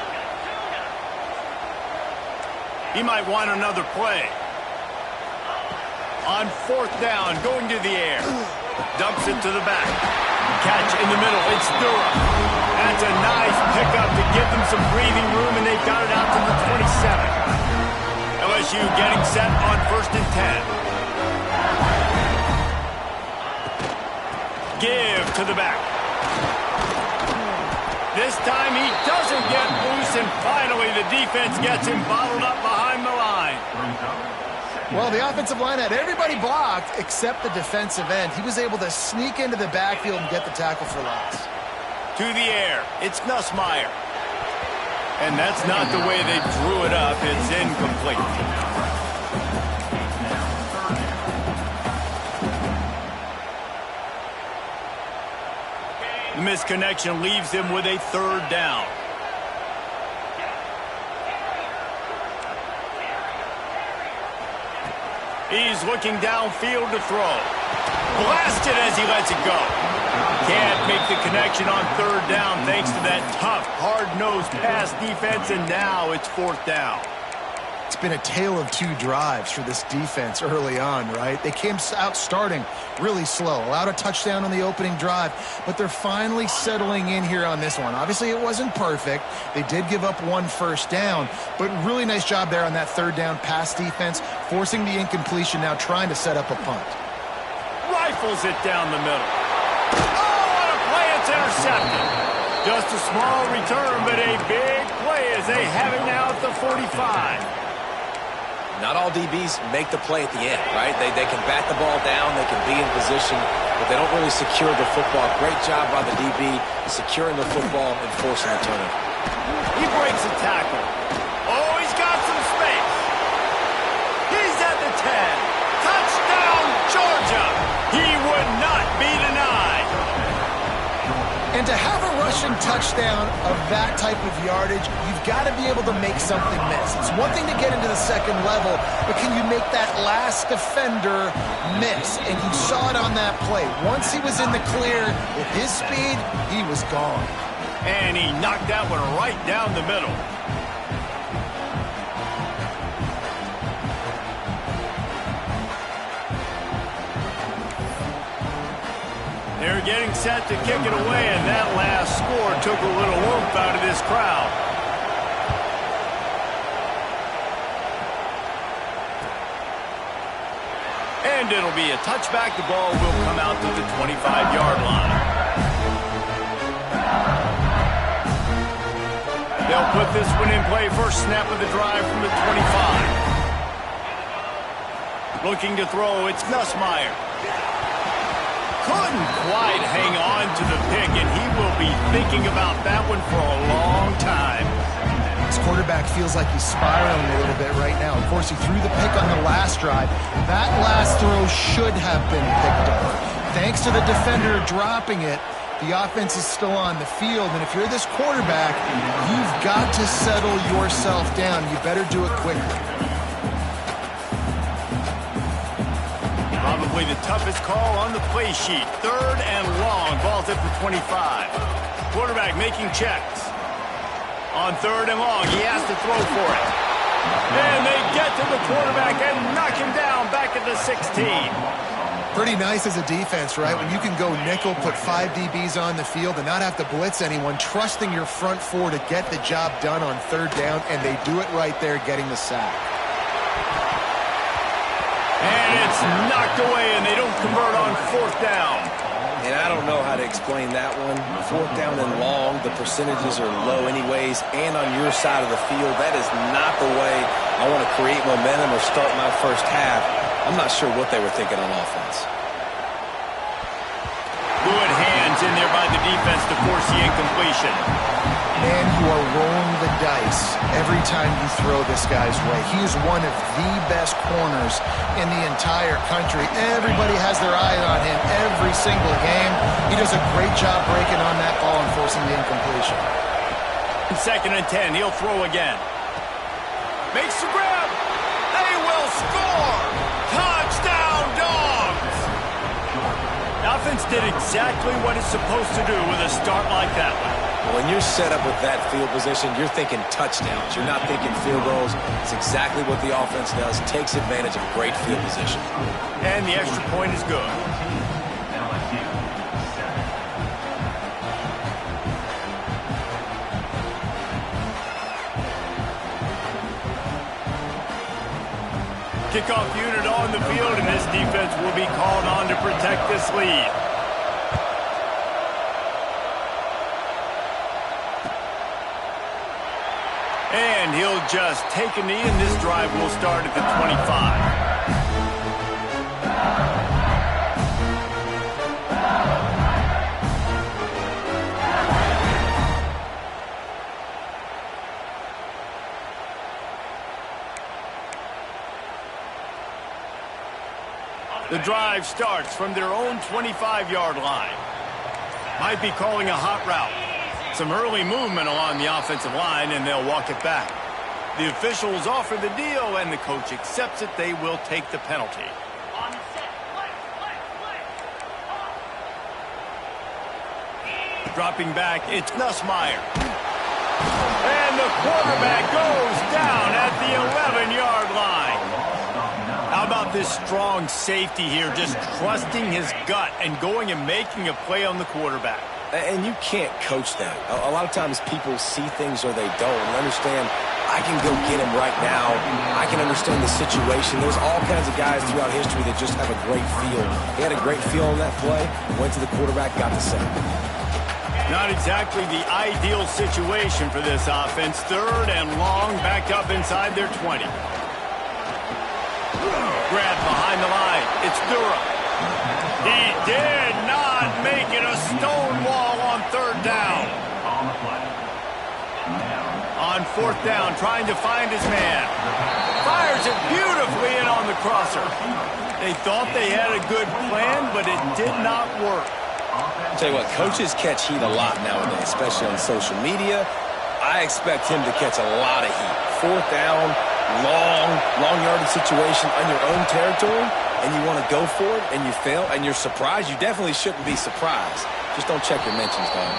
He might want another play. On fourth down, going to the air. Dumps it to the back. Catch in the middle. It's Durham. That's a nice pickup to give them some breathing room, and they've got it out to the 27. LSU getting set on 1st and 10. Give to the back. This time he doesn't get loose, and finally the defense gets him bottled up behind the line. Well, the offensive line had everybody blocked except the defensive end. He was able to sneak into the backfield and get the tackle for loss. To the air. It's Nussmeier. And that's not the way they drew it up. It's incomplete. The misconnection leaves him with a third down. He's looking downfield to throw. Blasted as he lets it go. Can't make the connection on third down thanks to that tough, hard-nosed pass defense, and now it's fourth down. It's been a tale of two drives for this defense early on, right? They came out starting really slow, allowed a touchdown on the opening drive, but they're finally settling in here on this one. Obviously, it wasn't perfect. They did give up one first down, but really nice job there on that third down pass defense, forcing the incompletion, now trying to set up a punt. Rifles it down the middle. Oh, what a play! It's intercepted. Just a small return, but a big play as they have it now at the 45. Not all DBs make the play at the end, right? They can bat the ball down, they can be in position, but they don't really secure the football. Great job by the DB securing the football and forcing the turnover. He breaks a tackle. Oh, he's got some space. He's at the 10. Touchdown, Georgia. He would not be denied. And to have a rushing touchdown of that type of yardage, you've got to be able to make something miss. It's one thing to get into the second level, but can you make that last defender miss? And you saw it on that play. Once he was in the clear with his speed, he was gone. And he knocked that one right down the middle. They're getting set to kick it away, and that last score took a little oomph out of this crowd. And it'll be a touchback. The ball will come out to the 25-yard line. They'll put this one in play. First snap of the drive from the 25. Looking to throw, it's Nussmeier. Couldn't quite hang on to the pick, and he will be thinking about that one for a long time. This quarterback feels like he's spiraling a little bit right now. Of course, he threw the pick on the last drive. That last throw should have been picked up. Thanks to the defender dropping it, the offense is still on the field, and if you're this quarterback, you've got to settle yourself down. You better do it quickly. Probably the toughest call on the play sheet. Third and long. Ball's at the 25. Quarterback making checks. On third and long, he has to throw for it. And they get to the quarterback and knock him down back at the 16. Pretty nice as a defense, right? When you can go nickel, put 5 DBs on the field and not have to blitz anyone, trusting your front four to get the job done on third down, and they do it right there, getting the sack. And it's knocked away, and they don't convert on fourth down. And I don't know how to explain that one. Fourth down and long, the percentages are low anyways, and on your side of the field, that is not the way I want to create momentum or start my first half. I'm not sure what they were thinking on offense. Good hands in there by the defense to force the incompletion. Man, you are rolling the dice every time you throw this guy's way. He is one of the best corners in the entire country. Everybody has their eye on him every single game. He does a great job breaking on that ball and forcing the incompletion. 2nd and 10, he'll throw again. Makes the grab. They will score. Touchdown! did exactly what it's supposed to do with a start like that one. When you're set up with that field position, you're thinking touchdowns. You're not thinking field goals. It's exactly what the offense does. Takes advantage of great field position. And the extra point is good. LSU, 7. Kickoff unit on the field, and this defense will be called on to protect this lead. And he'll just take a knee, and this drive will start at the 25. The drive starts from their own 25-yard line. Might be calling a hot route. Some early movement along the offensive line, and they'll walk it back. The officials offer the deal, and the coach accepts it. They will take the penalty. On the set. Dropping back, it's Nussmeier. And the quarterback goes down at the 11-yard line. How about this strong safety here, just trusting his gut and going and making a play on the quarterback? And you can't coach that. A lot of times people see things or they don't. And understand, I can go get him right now. I can understand the situation. There's all kinds of guys throughout history that just have a great feel. He had a great feel on that play. Went to the quarterback, got the sack. Not exactly the ideal situation for this offense. 3rd and long, back up inside their 20. Grab behind the line. It's Durham. He did not make it a stone wall on 3rd down. On the play. Now, On 4th down, trying to find his man. Fires it beautifully in on the crosser. They thought they had a good plan, but it did not work. I'll tell you what, coaches catch heat a lot nowadays, especially on social media. I expect him to catch a lot of heat. 4th down, long yardage situation on your own territory, and you want to go for it, and you fail, and you're surprised. You definitely shouldn't be surprised. Just don't check your mentions, dog.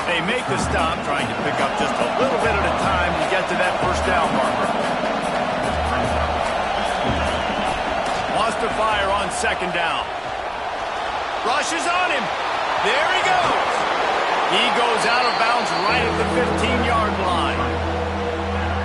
They make the stop, trying to pick up just a little bit at a time to get to that 1st down marker. Wants to fire on 2nd down. Rushes on him. There he goes. He goes out of bounds right at the 15-yard line.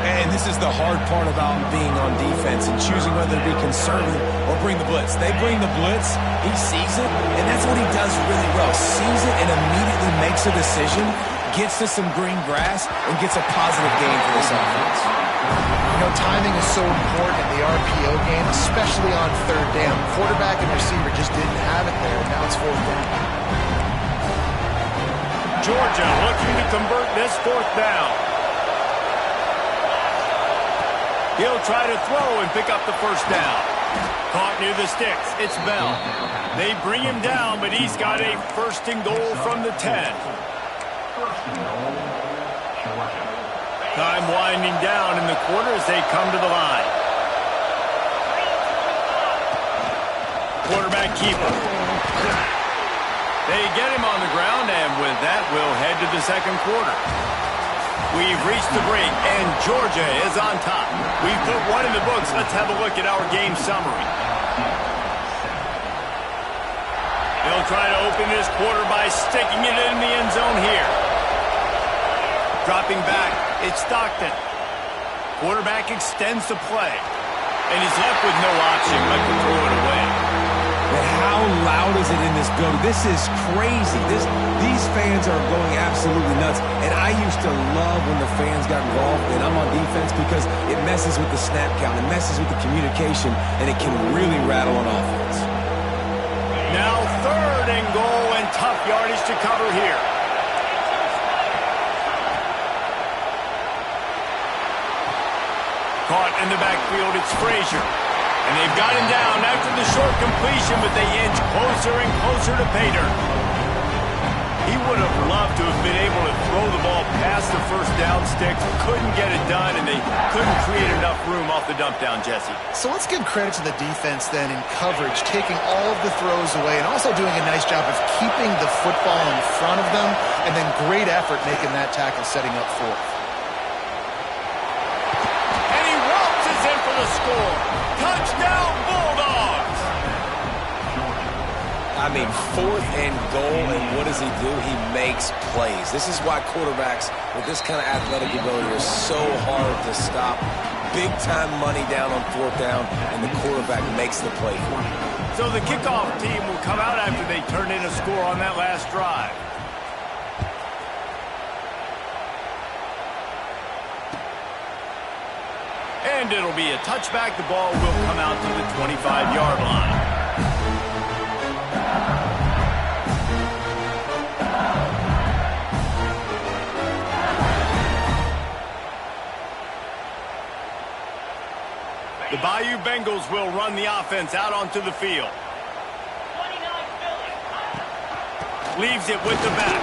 And this is the hard part about being on defense and choosing whether to be conservative or bring the blitz. They bring the blitz, he sees it, and that's what he does really well. Sees it and immediately makes a decision, gets to some green grass, and gets a positive gain for this offense. You know, timing is so important in the RPO game, especially on 3rd down. Quarterback and receiver just didn't have it there, and now it's 4th down. Georgia looking to convert this 4th down. He'll try to throw and pick up the 1st down. Caught near the sticks. It's Bell. They bring him down, but he's got a 1st and goal from the 10. 1st and goal, Georgia. Time winding down in the quarter as they come to the line. Quarterback keeper. They get him on the ground, and with that, we'll head to the 2nd quarter. We've reached the break, and Georgia is on top. We've put one in the books. Let's have a look at our game summary. They'll try to open this quarter by sticking it in the end zone here. Dropping back, it's Stockton. Quarterback extends the play, and he's left with no option but to throw it away. But how loud is it in this building? This is crazy. These fans are going absolutely nuts. And I used to love when the fans got involved, and I'm on defense, because it messes with the snap count. It messes with the communication, and it can really rattle an offense. Now 3rd and goal, and tough yardage to cover here. Caught in the backfield, it's Frazier. And they've got him down after the short completion, but they inch closer and closer to pay dirt. He would have loved to have been able to throw the ball past the first down sticks. Couldn't get it done, and they couldn't create enough room off the dump down, Jesse. So let's give credit to the defense then in coverage, taking all of the throws away and also doing a nice job of keeping the football in front of them, and then great effort making that tackle setting up fourth. And he waltzes in for the score. Touchdown, Bulldogs! I mean, 4th and goal, and what does he do? He makes plays. This is why quarterbacks with this kind of athletic ability are so hard to stop. Big-time money down on 4th down, and the quarterback makes the play for him. So the kickoff team will come out after they turn in a score on that last drive. And it'll be a touchback. The ball will come out to the 25-yard line. The Bayou Bengals will run the offense out onto the field. 29 Philly. Leaves it with the back.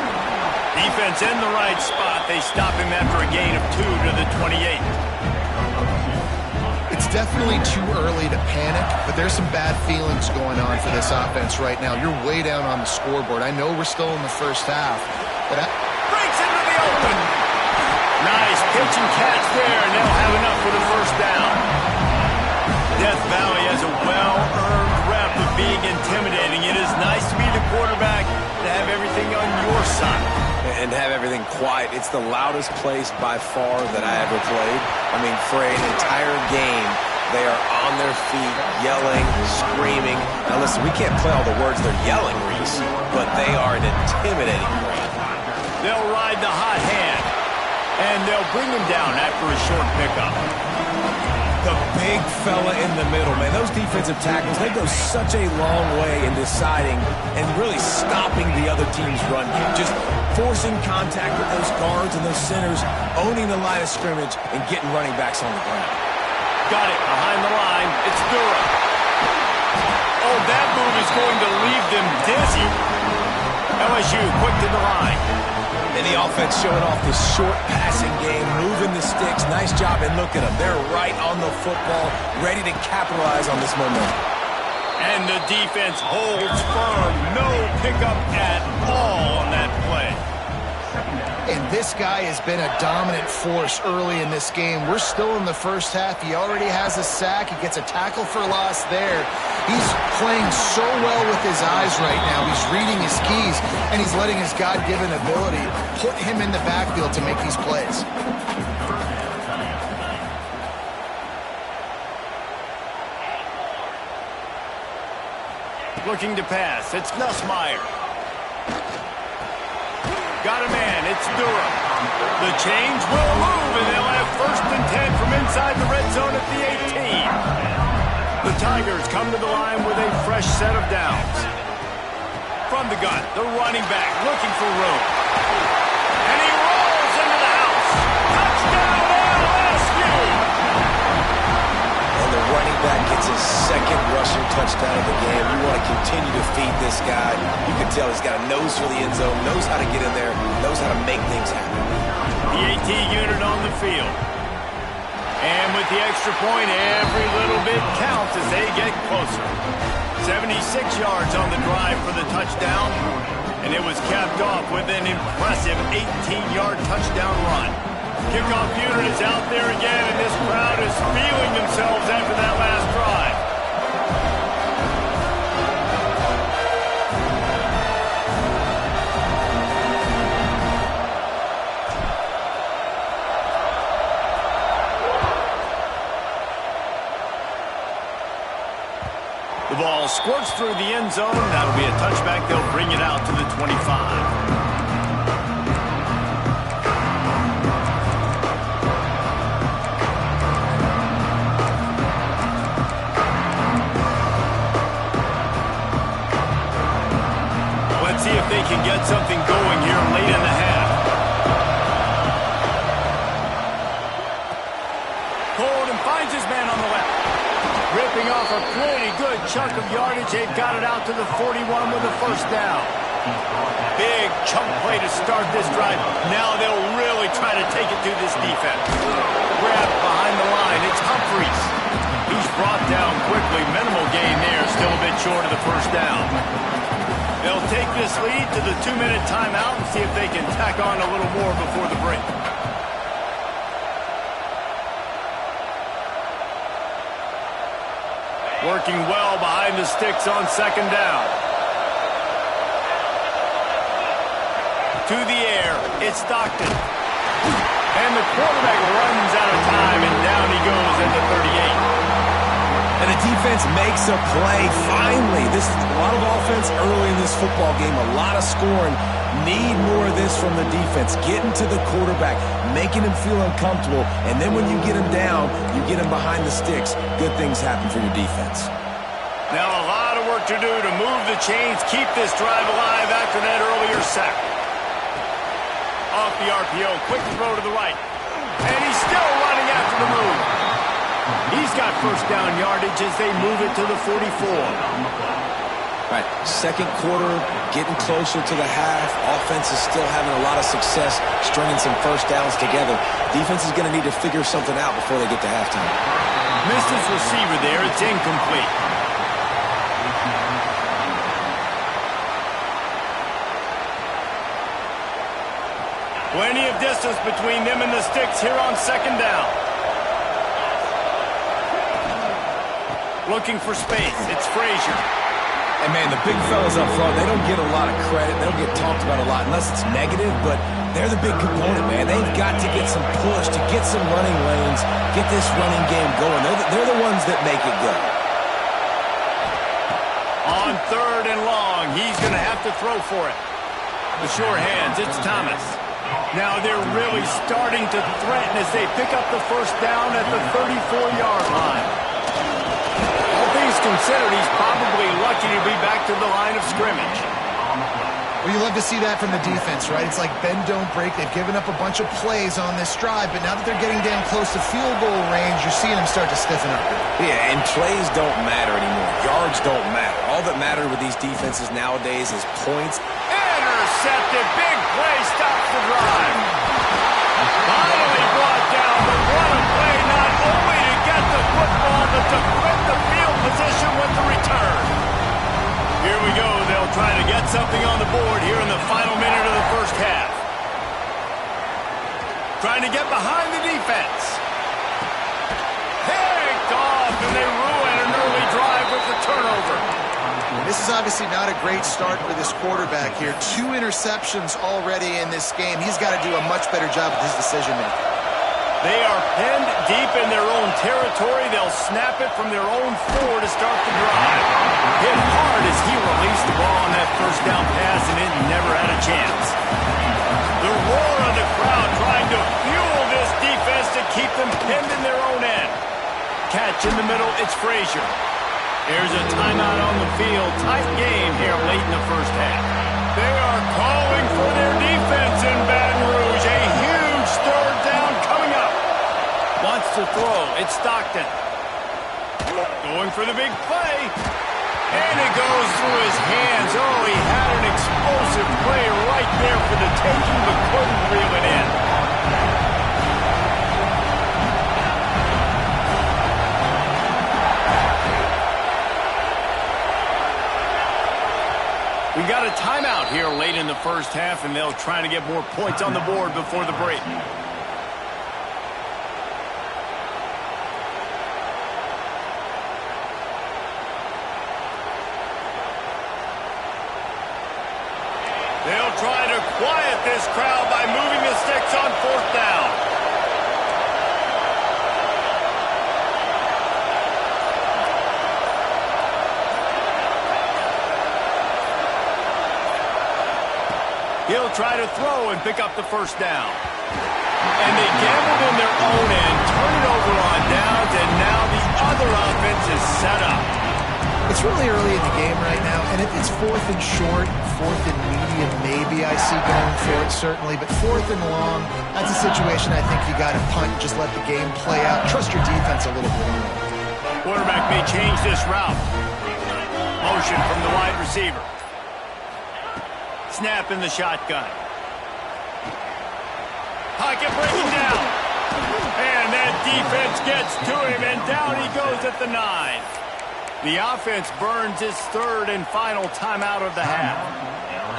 Defense in the right spot. They stop him after a gain of 2 to the 28. It's definitely too early to panic, but there's some bad feelings going on for this offense right now. You're way down on the scoreboard. I know we're still in the first half, but Breaks into the open. Nice pitch and catch there, and they'll have enough for the first down. Death Valley has a well-earned rep of being intimidating. It is nice to be the quarterback, to have everything on your side. And have everything quiet. It's the loudest place by far that I ever played. I mean, for an entire game, they are on their feet, yelling, screaming. Now listen, we can't play all the words they're yelling, Reese, but they are an intimidating crowd. They'll ride the hot hand, and they'll bring him down after a short pickup. The big fella in the middle, man. Those defensive tackles, they go such a long way in deciding and really stopping the other team's run game. Just forcing contact with those guards and those centers, owning the line of scrimmage, and getting running backs on the ground. Got it behind the line. It's Durham. Oh, that move is going to leave them dizzy. LSU quick to the line. And the offense showing off this short passing game, moving the sticks. Nice job, and look at them. They're right on the football, ready to capitalize on this momentum. And the defense holds firm. No pickup at all on that play. And this guy has been a dominant force early in this game. We're still in the first half. He already has a sack. He gets a tackle for loss there. He's playing so well with his eyes right now. He's reading his keys, and he's letting his God-given ability put him in the backfield to make these plays. Looking to pass. It's Nussmeier. Got a man. It's Durham. The change will move, and they'll have 1st and 10 from inside the red zone at the 18. The Tigers come to the line with a fresh set of downs. From the gun, the running back looking for room. And he rolls into the house. Touchdown, LSU! And the running back gets his 2nd rushing touchdown of the game. You want to continue to feed this guy. You can tell he's got a nose for the end zone, knows how to get in there, knows how to make things happen. The AT unit on the field. And with the extra point, every little bit counts as they get closer. 76 yards on the drive for the touchdown, and it was capped off with an impressive 18-yard touchdown run. Kickoff unit is out there again, and this crowd is feeling themselves after that last drive. The ball squirts through the end zone. That'll be a touchback. They'll bring it out to the 25. Let's see if they can get something going here late in the half. Hold and finds his man on the left. Ripping off a pretty good chunk of yardage. They've got it out to the 41 with a 1st down. Big chunk play to start this drive. Now they'll really try to take it to this defense. Grab behind the line. It's Humphries. He's brought down quickly. Minimal gain there. Still a bit short of the first down. They'll take this lead to the 2-minute timeout and see if they can tack on a little more before the break. Working well behind the sticks on second down. To the air, it's Stockton. And the quarterback runs out of time, and down he goes at the 38. And the defense makes a play, finally. This is a lot of offense early in this football game, a lot of scoring. Need more of this from the defense. Getting to the quarterback, making him feel uncomfortable, and then when you get him down, you get him behind the sticks. Good things happen for your defense. Now a lot of work to do to move the chains, keep this drive alive after that earlier sack. Off the RPO, quick throw to the right. And he's still running after the move. He's got first down yardage as they move it to the 44. Right, second quarter, getting closer to the half. Offense is still having a lot of success stringing some first downs together. Defense is going to need to figure something out before they get to halftime. Missed his receiver there. It's incomplete. Plenty of distance between them and the sticks here on second down. Looking for space. It's Frazier. And, man, the big fellas up front, they don't get a lot of credit. They don't get talked about a lot unless it's negative, but they're the big component, man. They've got to get some push, to get some running lanes, get this running game going. They're the ones that make it go. On third and long, he's going to have to throw for it. The sure hands, it's Thomas. Now they're really starting to threaten as they pick up the first down at the 34-yard line. All things considered, he's probably lucky to be back to the line of scrimmage. Well, you love to see that from the defense, right? It's like bend, don't break. They've given up a bunch of plays on this drive, but now that they're getting down close to field goal range, you're seeing them start to stiffen up. Yeah, and plays don't matter anymore. Yards don't matter. All that matters with these defenses nowadays is points. Intercepted. Big play stops the drive. Finally brought down, but what a play, not only to get the football, but to quit the field position with the return. Here we go. They'll try to get something on the board here in the final minute of the first half. Trying to get behind the defense. Picked off, and they ruin an early drive with the turnover. This is obviously not a great start for this quarterback here. 2 interceptions already in this game. He's got to do a much better job with his decision-making. They are pinned deep in their own territory. They'll snap it from their own 4 to start the drive. Hit hard as he released the ball on that first down pass, and it never had a chance. The roar of the crowd trying to fuel this defense to keep them pinned in their own end. Catch in the middle, it's Frazier. There's a timeout on the field. Tight game here late in the first half. They are calling for their defense in Baton Rouge. A huge third down coming up. Wants to throw. It's Stockton. Going for the big play. And it goes through his hands. Oh, he had an explosive play right there for the taking, but couldn't reel it in. We got a timeout here late in the first half, and they'll try to get more points on the board before the break. They'll try to quiet this crowd by moving the sticks on fourth down. He'll try to throw and pick up the first down. And they gambled in their own end, turn it over on downs, and now the other offense is set up. It's really early in the game right now, and if it's 4th and short, 4th and medium, maybe I see going for it, certainly. But 4th and long, that's a situation I think you got to punt, just let the game play out. Trust your defense a little bit more. Quarterback may change this route. Motion from the wide receiver. Snap in the shotgun. Pocket breaking down. And that defense gets to him, and down he goes at the 9. The offense burns its third and final timeout of the half.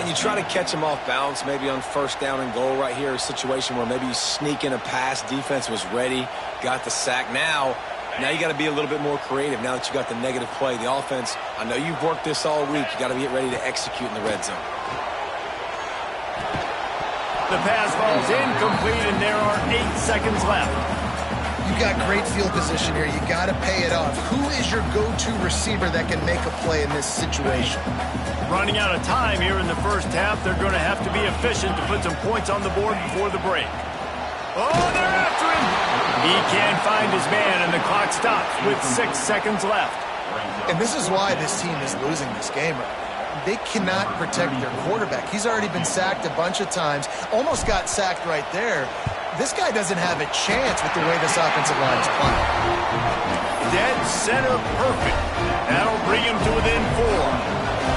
And you try to catch him off balance, maybe on first down and goal right here, a situation where maybe you sneak in a pass, defense was ready, got the sack. Now you got to be a little bit more creative now that you got the negative play. The offense, I know you've worked this all week. You got to get ready to execute in the red zone. The pass falls incomplete, and there are 8 seconds left. You got great field position here. You got to pay it off. Who is your go-to receiver that can make a play in this situation? Running out of time here in the first half. They're going to have to be efficient to put some points on the board before the break. Oh, they're after him. He can't find his man, and the clock stops with 6 seconds left. And this is why this team is losing this game right now. They cannot protect their quarterback. He's already been sacked a bunch of times. Almost got sacked right there. This guy doesn't have a chance with the way this offensive line is playing. Dead center perfect. That'll bring him to within 4.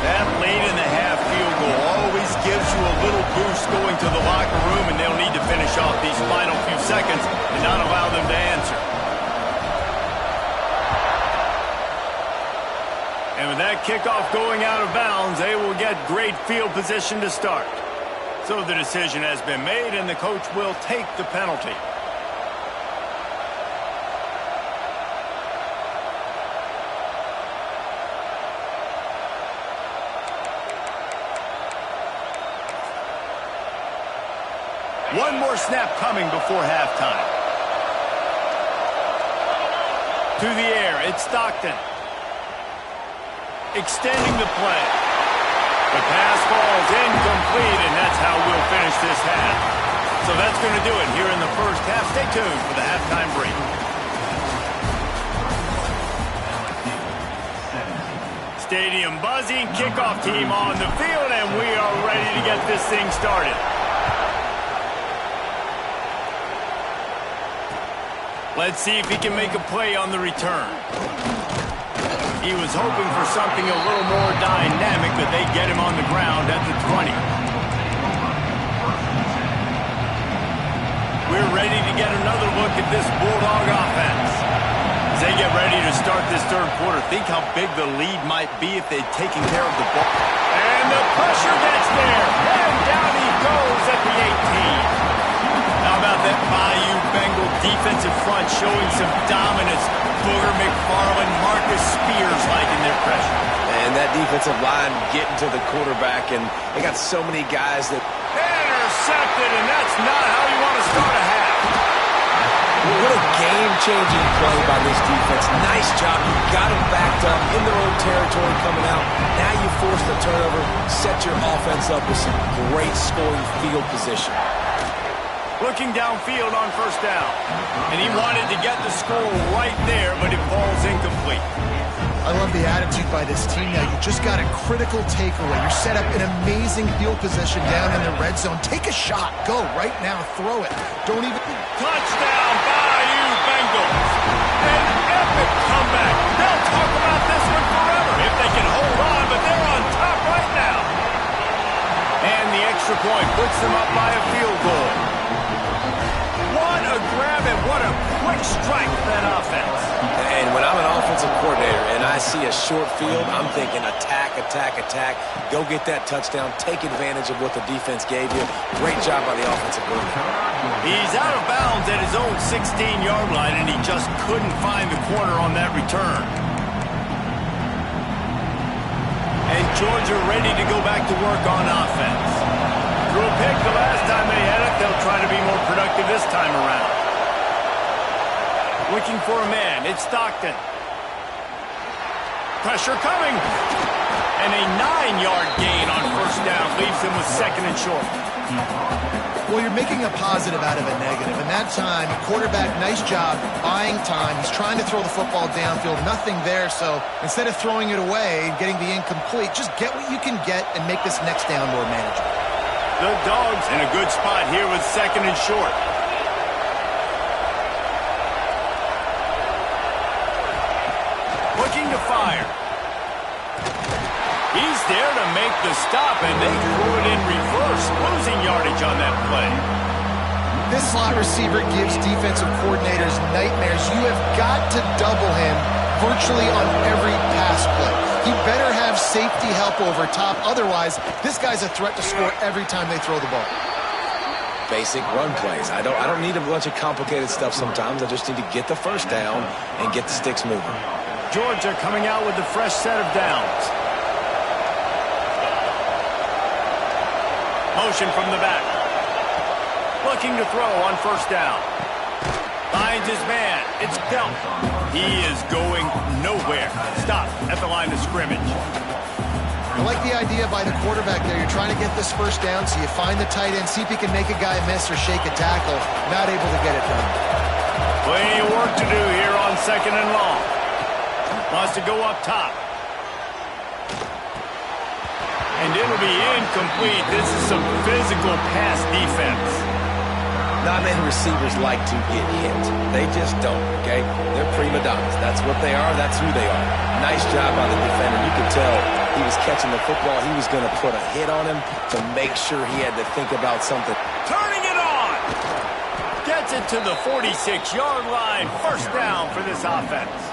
That late in the half field goal always gives you a little boost going to the locker room, and they'll need to finish off these final few seconds and not allow them to answer. And with that kickoff going out of bounds, they will get great field position to start. So the decision has been made, and the coach will take the penalty. One more snap coming before halftime. To the air, it's Stockton. Extending the play. The pass falls incomplete, and that's how we'll finish this half. So that's going to do it here in the first half. Stay tuned for the halftime break. Stadium buzzing, kickoff team on the field, and we are ready to get this thing started. Let's see if he can make a play on the return. He was hoping for something a little more dynamic, but they get him on the ground at the 20. We're ready to get another look at this Bulldog offense. As they get ready to start this third quarter, think how big the lead might be if they'd taken care of the ball. And the pressure gets there, and down he goes at the 18. How about that Bayou Bengal defensive front showing some dominance? Booger McFarland, Marcus Spears liking their pressure. And that defensive line getting to the quarterback, and they got so many guys that... Intercepted, and that's not how you want to start a half. What a game-changing play by this defense. Nice job. You got them backed up in their own territory coming out. Now you force the turnover, set your offense up with some great scoring field position. Looking downfield on first down. And he wanted to get the score right there, but it falls incomplete. I love the attitude by this team now. You just got a critical takeaway. You're set up in amazing field position down in the red zone. Take a shot. Go right now. Throw it. Don't even... Touchdown, Bayou Bengals. An epic comeback. They'll talk about this one forever if they can hold on, but they're on top right now. And the extra point puts them up by a field goal. What a grab and what a quick strike for that offense. And when I'm an offensive coordinator and I see a short field, I'm thinking attack, attack, attack. Go get that touchdown. Take advantage of what the defense gave you. Great job by the offensive coordinator. He's out of bounds at his own 16-yard line, and he just couldn't find the corner on that return. And Georgia ready to go back to work on offense. Threw a pick the last time they had it. They'll try to be more productive this time around. Looking for a man. It's Stockton. Pressure coming. And a 9-yard gain on first down leaves him with second and short. Well, you're making a positive out of a negative. And that time, quarterback, nice job buying time. He's trying to throw the football downfield. Nothing there. So instead of throwing it away and getting the incomplete, just get what you can get and make this next down more manageable. The Dogs in a good spot here with second and short. Looking to fire. He's there to make the stop, and they threw it in reverse, losing yardage on that play. This slot receiver gives defensive coordinators nightmares. You have got to double him virtually on every pass play. He better have safety help over top. Otherwise, this guy's a threat to score every time they throw the ball. Basic run plays. I don't need a bunch of complicated stuff sometimes. I just need to get the first down and get the sticks moving. Georgia coming out with a fresh set of downs. Motion from the back. Looking to throw on first down. Finds his man. It's dealt. He is going nowhere. Stop at the line of scrimmage. I like the idea by the quarterback there. You're trying to get this first down, so you find the tight end, see if he can make a guy miss or shake a tackle. Not able to get it done. Plenty of work to do here on 2nd and long. Wants to go up top. And it'll be incomplete. This is some physical pass defense. Not many receivers like to get hit. They just don't, okay? They're prima donnas. That's what they are. That's who they are. Nice job by the defender. You could tell he was catching the football. He was going to put a hit on him to make sure he had to think about something. Turning it on. Gets it to the 46-yard line. First down for this offense.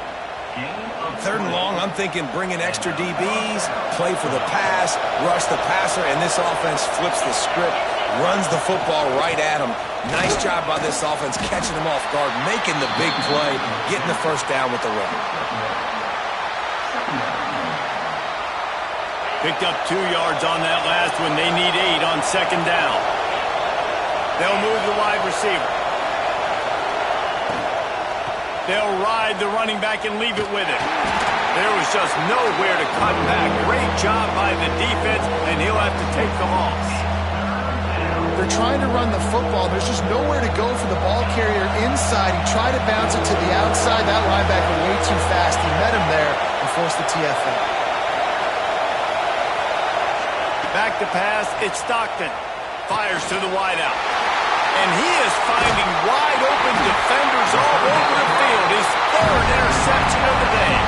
3rd and long, I'm thinking bring in extra DBs, play for the pass, rush the passer, and this offense flips the script, runs the football right at him. Nice job by this offense, catching him off guard, making the big play, getting the first down with the run. Picked up 2 yards on that last one. They need 8 on 2nd down. They'll move the wide receiver. They'll ride the running back and leave it with him. There was just nowhere to cut back. Great job by the defense, and he'll have to take the loss. They're trying to run the football. There's just nowhere to go for the ball carrier inside. He tried to bounce it to the outside. That linebacker way too fast. He met him there and forced the TFL. Back to pass. It's Stockton. Fires to the wideout. And he is finding wide-open defenders all over the field. His 3rd interception of the day.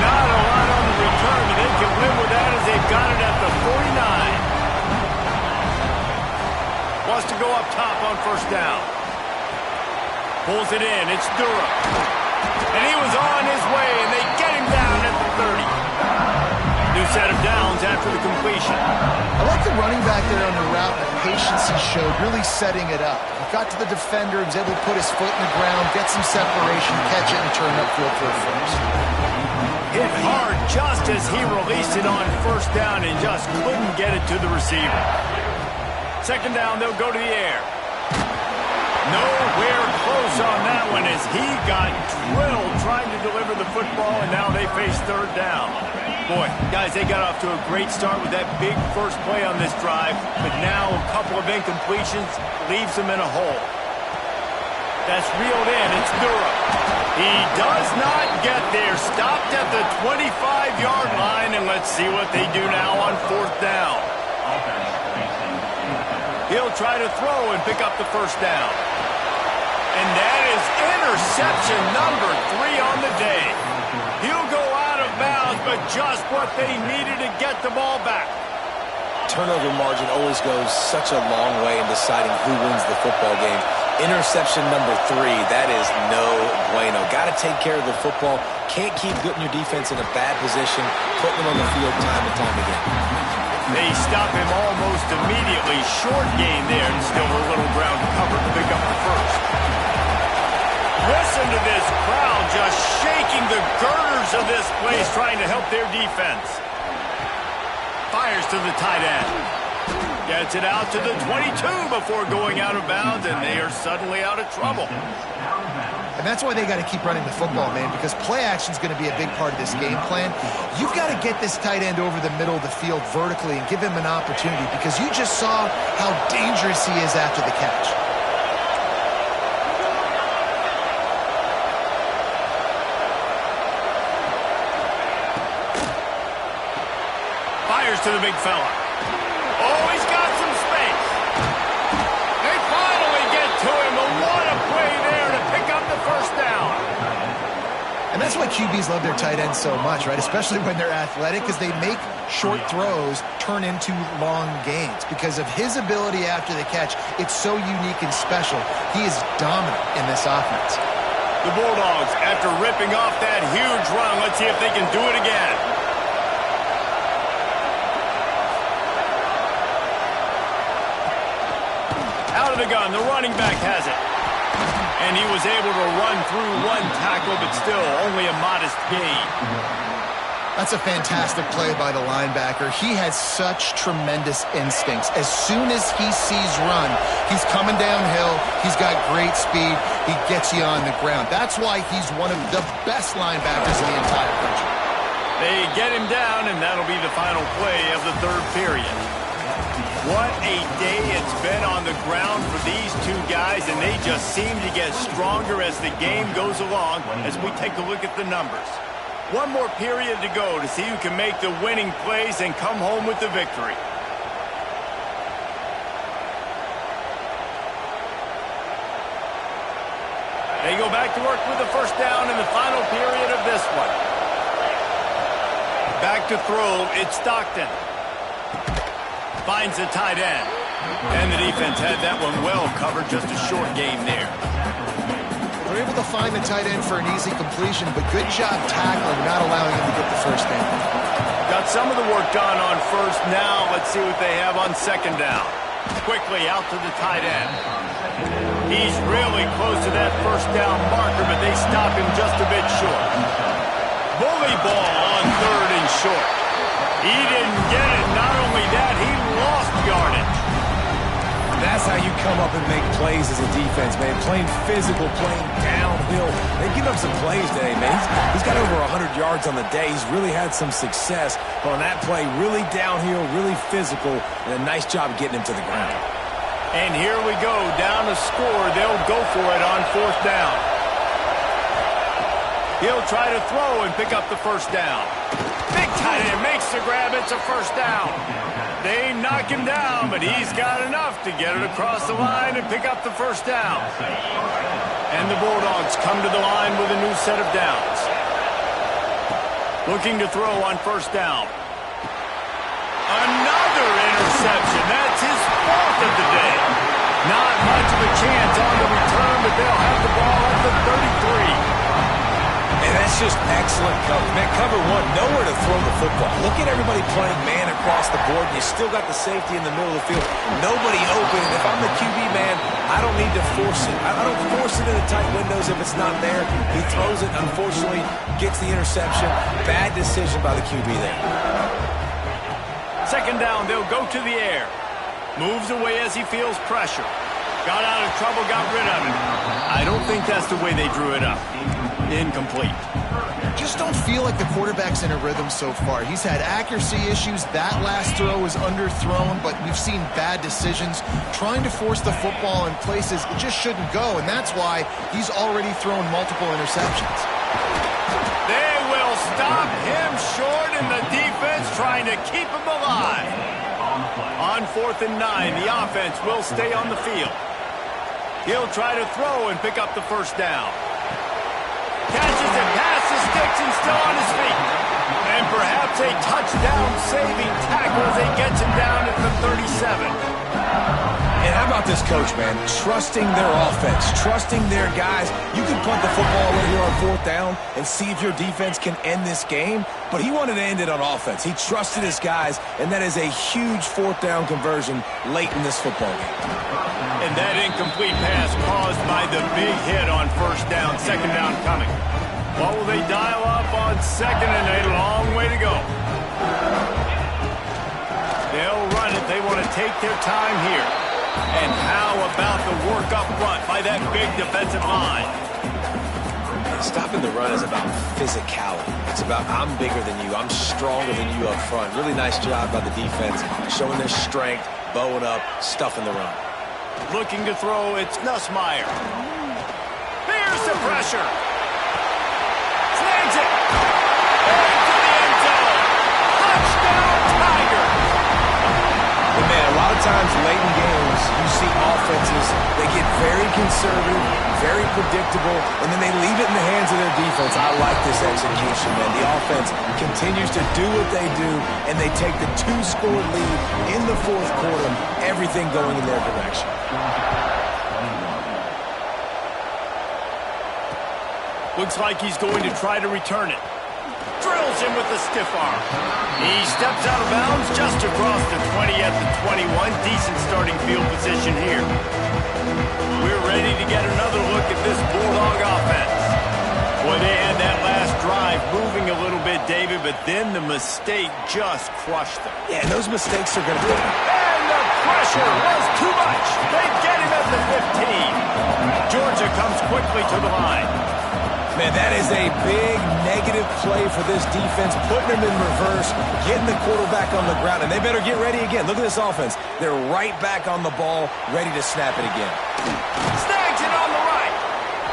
Not a lot on the return, but they can live with that as they've got it at the 49. Wants to go up top on first down. Pulls it in. It's Durham. And he was on his way, and they get him down at the 30. New set of downs after the completion. I like the running back there on the route, the patience he showed, really setting it up. He got to the defender, was able to put his foot in the ground, get some separation, catch it, and turn upfield for a first. Hit hard just as he released it on first down and just couldn't get it to the receiver. 2nd down, they'll go to the air. Nowhere close on that one as he got drilled trying to deliver the football, and now they face 3rd down. Boy, guys, they got off to a great start with that big first play on this drive, but now a couple of incompletions leaves them in a hole. That's reeled in. It's Durham. He does not get there. Stopped at the 25-yard line, and let's see what they do now on 4th down. He'll try to throw and pick up the first down. And that is interception number 3 on the day. He'll go out of bounds, but just what they needed to get the ball back. Turnover margin always goes such a long way in deciding who wins the football game. Interception number 3, that is no bueno. Got to take care of the football. Can't keep putting your defense in a bad position, putting them on the field time and time again. They stop him almost immediately. Short gain there, and still a little ground to cover to pick up the first. Listen to this crowd just shaking the girders of this place, trying to help their defense. Fires to the tight end. Gets it out to the 22 before going out of bounds, and they are suddenly out of trouble. And that's why they got to keep running the football, man, because play action is going to be a big part of this game plan. You've got to get this tight end over the middle of the field vertically and give him an opportunity, because you just saw how dangerous he is after the catch. Fires to the big fella. Oh, he's got some space. They finally get to him, and what a play there to pick up the first down. And that's why QBs love their tight ends so much, right? Especially when they're athletic, because they make short throws turn into long gains. Because of his ability after the catch, it's so unique and special. He is dominant in this offense. The Bulldogs, after ripping off that huge run, let's see if they can do it again. Out of the gun, the running back has it. And he was able to run through one tackle, but still only a modest gain. That's a fantastic play by the linebacker. He has such tremendous instincts. As soon as he sees run, he's coming downhill. He's got great speed. He gets you on the ground. That's why he's one of the best linebackers in the entire country. They get him down, and that'll be the final play of the third period. What a day it's been on the ground for these two guys, and they just seem to get stronger as the game goes along as we take a look at the numbers. One more period to go to see who can make the winning plays and come home with the victory. They go back to work with the first down in the final period of this one. Back to throw, it's Stockton. Finds the tight end. And the defense had that one well covered, just a short gain there. They're able to find the tight end for an easy completion, but good job tackling, not allowing him to get the first down. Got some of the work done on first. Now let's see what they have on second down. Quickly out to the tight end. He's really close to that first down marker, but they stop him just a bit short. Bully ball on third and short. He didn't get it. Not only that, he lost yardage. That's how you come up and make plays as a defense, man. Playing physical, playing downhill. They give up some plays today, man. He's got over 100 yards on the day. He's really had some success on that play. Really downhill, really physical, and a nice job getting him to the ground. And here we go. Down to score. They'll go for it on fourth down. He'll try to throw and pick up the first down. Big tight end makes the grab. It's a first down. They knock him down, but he's got enough to get it across the line and pick up the first down. And the Bulldogs come to the line with a new set of downs. Looking to throw on first down. Another interception. That's his fourth of the day. Not much of a chance on the return, but they'll have the ball at the 33. And that's just excellent coverage. Man, cover one, nowhere to throw the football. Look at everybody playing man across the board, and you still got the safety in the middle of the field. Nobody open, and if I'm the QB, man, I don't need to force it. I don't force it in the tight windows if it's not there. He throws it, unfortunately, gets the interception. Bad decision by the QB there. Second down, they'll go to the air. Moves away as he feels pressure. Got out of trouble, got rid of it. I don't think that's the way they drew it up. Incomplete. Just don't feel like the quarterback's in a rhythm so far. He's had accuracy issues. That last throw was underthrown, but we've seen bad decisions. Trying to force the football in places it just shouldn't go, and that's why he's already thrown multiple interceptions. They will stop him short, and the defense trying to keep him alive. On 4th and 9, the offense will stay on the field. He'll try to throw and pick up the first down. Catches it past the sticks and still on his feet. And perhaps a touchdown-saving tackle as he gets him down at the 37. And how about this coach, man? Trusting their offense, trusting their guys. You can punt the football right here on 4th down and see if your defense can end this game, but he wanted to end it on offense. He trusted his guys, and that is a huge 4th down conversion late in this football game. And that incomplete pass caused by the big hit on first down, second down coming. What will they dial up on second, and a long way to go. They'll run it. They want to take their time here. And how about the work up front by that big defensive line? Stopping the run is about physicality. It's about I'm bigger than you. I'm stronger than you up front. Really nice job by the defense, showing their strength, bowing up, stuffing the run. Looking to throw, it's Nussmeier. Here's the pressure. Snags it. Into the end zone. Touchdown, Tiger. But man, a lot of times late in games, you see offenses, they get very conservative, very predictable, and then they leave it in the hands of their defense. I like this execution, man. The offense continues to do what they do, and they take the 2-score lead in the fourth quarter, everything going in their direction. Looks like he's going to try to return it. Drills him with the stiff arm. He steps out of bounds just across the 20 at the 21. Decent starting field position here. We're ready to get another look at this Bulldog offense. Boy, they had that last drive moving a little bit, David, but then the mistake just crushed them. Yeah, and those mistakes are going to happen. And the pressure was too much. They get him at the 15. Georgia comes quickly to the line. Man, that is a big negative play for this defense, putting them in reverse, getting the quarterback on the ground, and they better get ready again. Look at this offense. They're right back on the ball, ready to snap it again. Snags it on the right.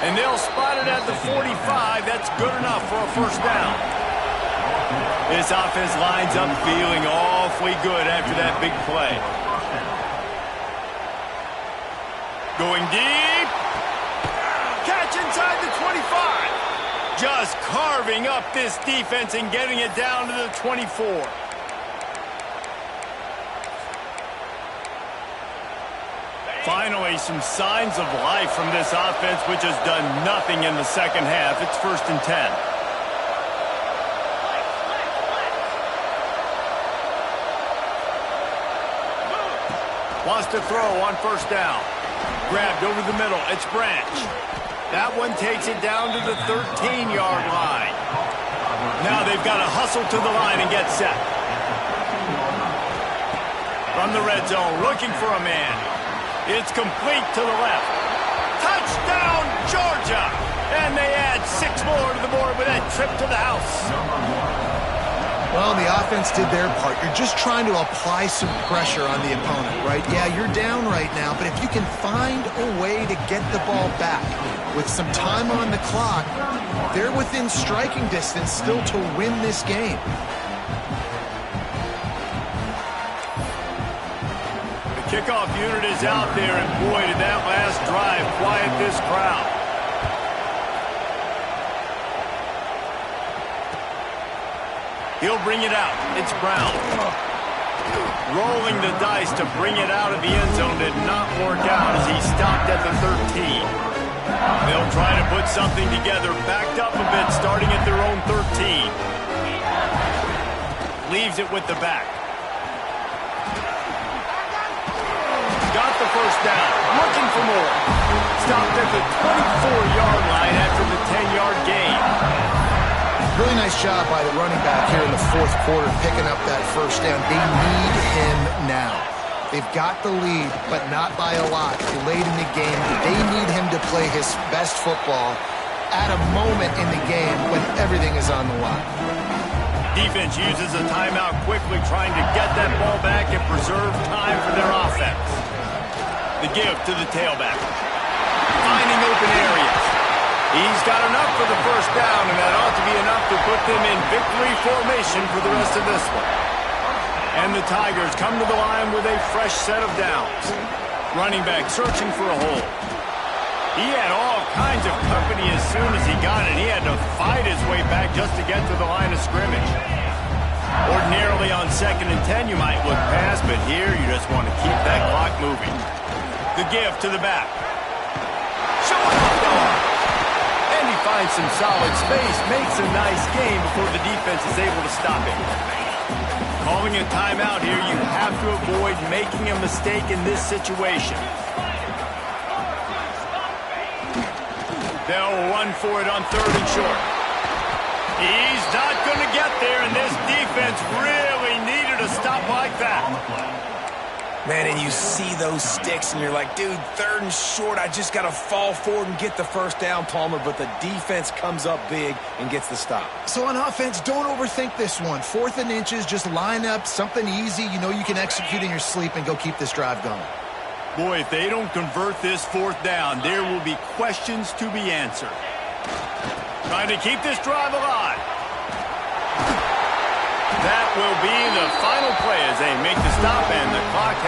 And they'll spot it at the 45. That's good enough for a first down. This offense lines up feeling awfully good after that big play. Going deep. Catch inside the 25. Just carving up this defense and getting it down to the 24. Finally, some signs of life from this offense, which has done nothing in the second half. It's 1st and 10. Wants to throw on first down. Grabbed over the middle. It's Branch. That one takes it down to the 13-yard line. Now they've got to hustle to the line and get set. From the red zone, looking for a man. It's complete to the left. Touchdown, Georgia! And they add 6 more to the board with that trip to the house. Well, the offense did their part. You're just trying to apply some pressure on the opponent, right? Yeah, you're down right now, but if you can find a way to get the ball back with some time on the clock, they're within striking distance still to win this game. The kickoff unit is out there, and boy, did that last drive quiet this crowd. He'll bring it out. It's Brown. Rolling the dice to bring it out of the end zone did not work out as he stopped at the 13. They'll try to put something together, backed up a bit, starting at their own 13. Leaves it with the back. Got the first down. Looking for more. Stopped at the 24-yard line after the 10-yard gain. Really nice job by the running back here in the fourth quarter, picking up that first down. They need him now. They've got the lead, but not by a lot. Late in the game, they need him to play his best football at a moment in the game when everything is on the line. Defense uses a timeout quickly, trying to get that ball back and preserve time for their offense. The give to the tailback. Finding open areas. He's got enough for the first down, and that ought to be enough to put them in victory formation for the rest of this one. And the Tigers come to the line with a fresh set of downs. Running back searching for a hole. He had all kinds of company as soon as he got it. He had to fight his way back just to get to the line of scrimmage. Ordinarily on 2nd and 10 you might look past, but here you just want to keep that clock moving. The give to the back. Showing off the arm. And he finds some solid space, makes a nice game before the defense is able to stop him. Calling a timeout here, you have to avoid making a mistake in this situation. They'll run for it on 3rd and short. He's not going to get there, and this defense really needed a stop like that. Man, and you see those sticks, and you're like, dude, 3rd and short, I just got to fall forward and get the first down, Palmer, but the defense comes up big and gets the stop. So on offense, don't overthink this one. 4th and inches, just line up something easy you know you can execute in your sleep and go keep this drive going. Boy, if they don't convert this 4th down, there will be questions to be answered. Trying to keep this drive alive. That will be the final play as they make the stop, and the clock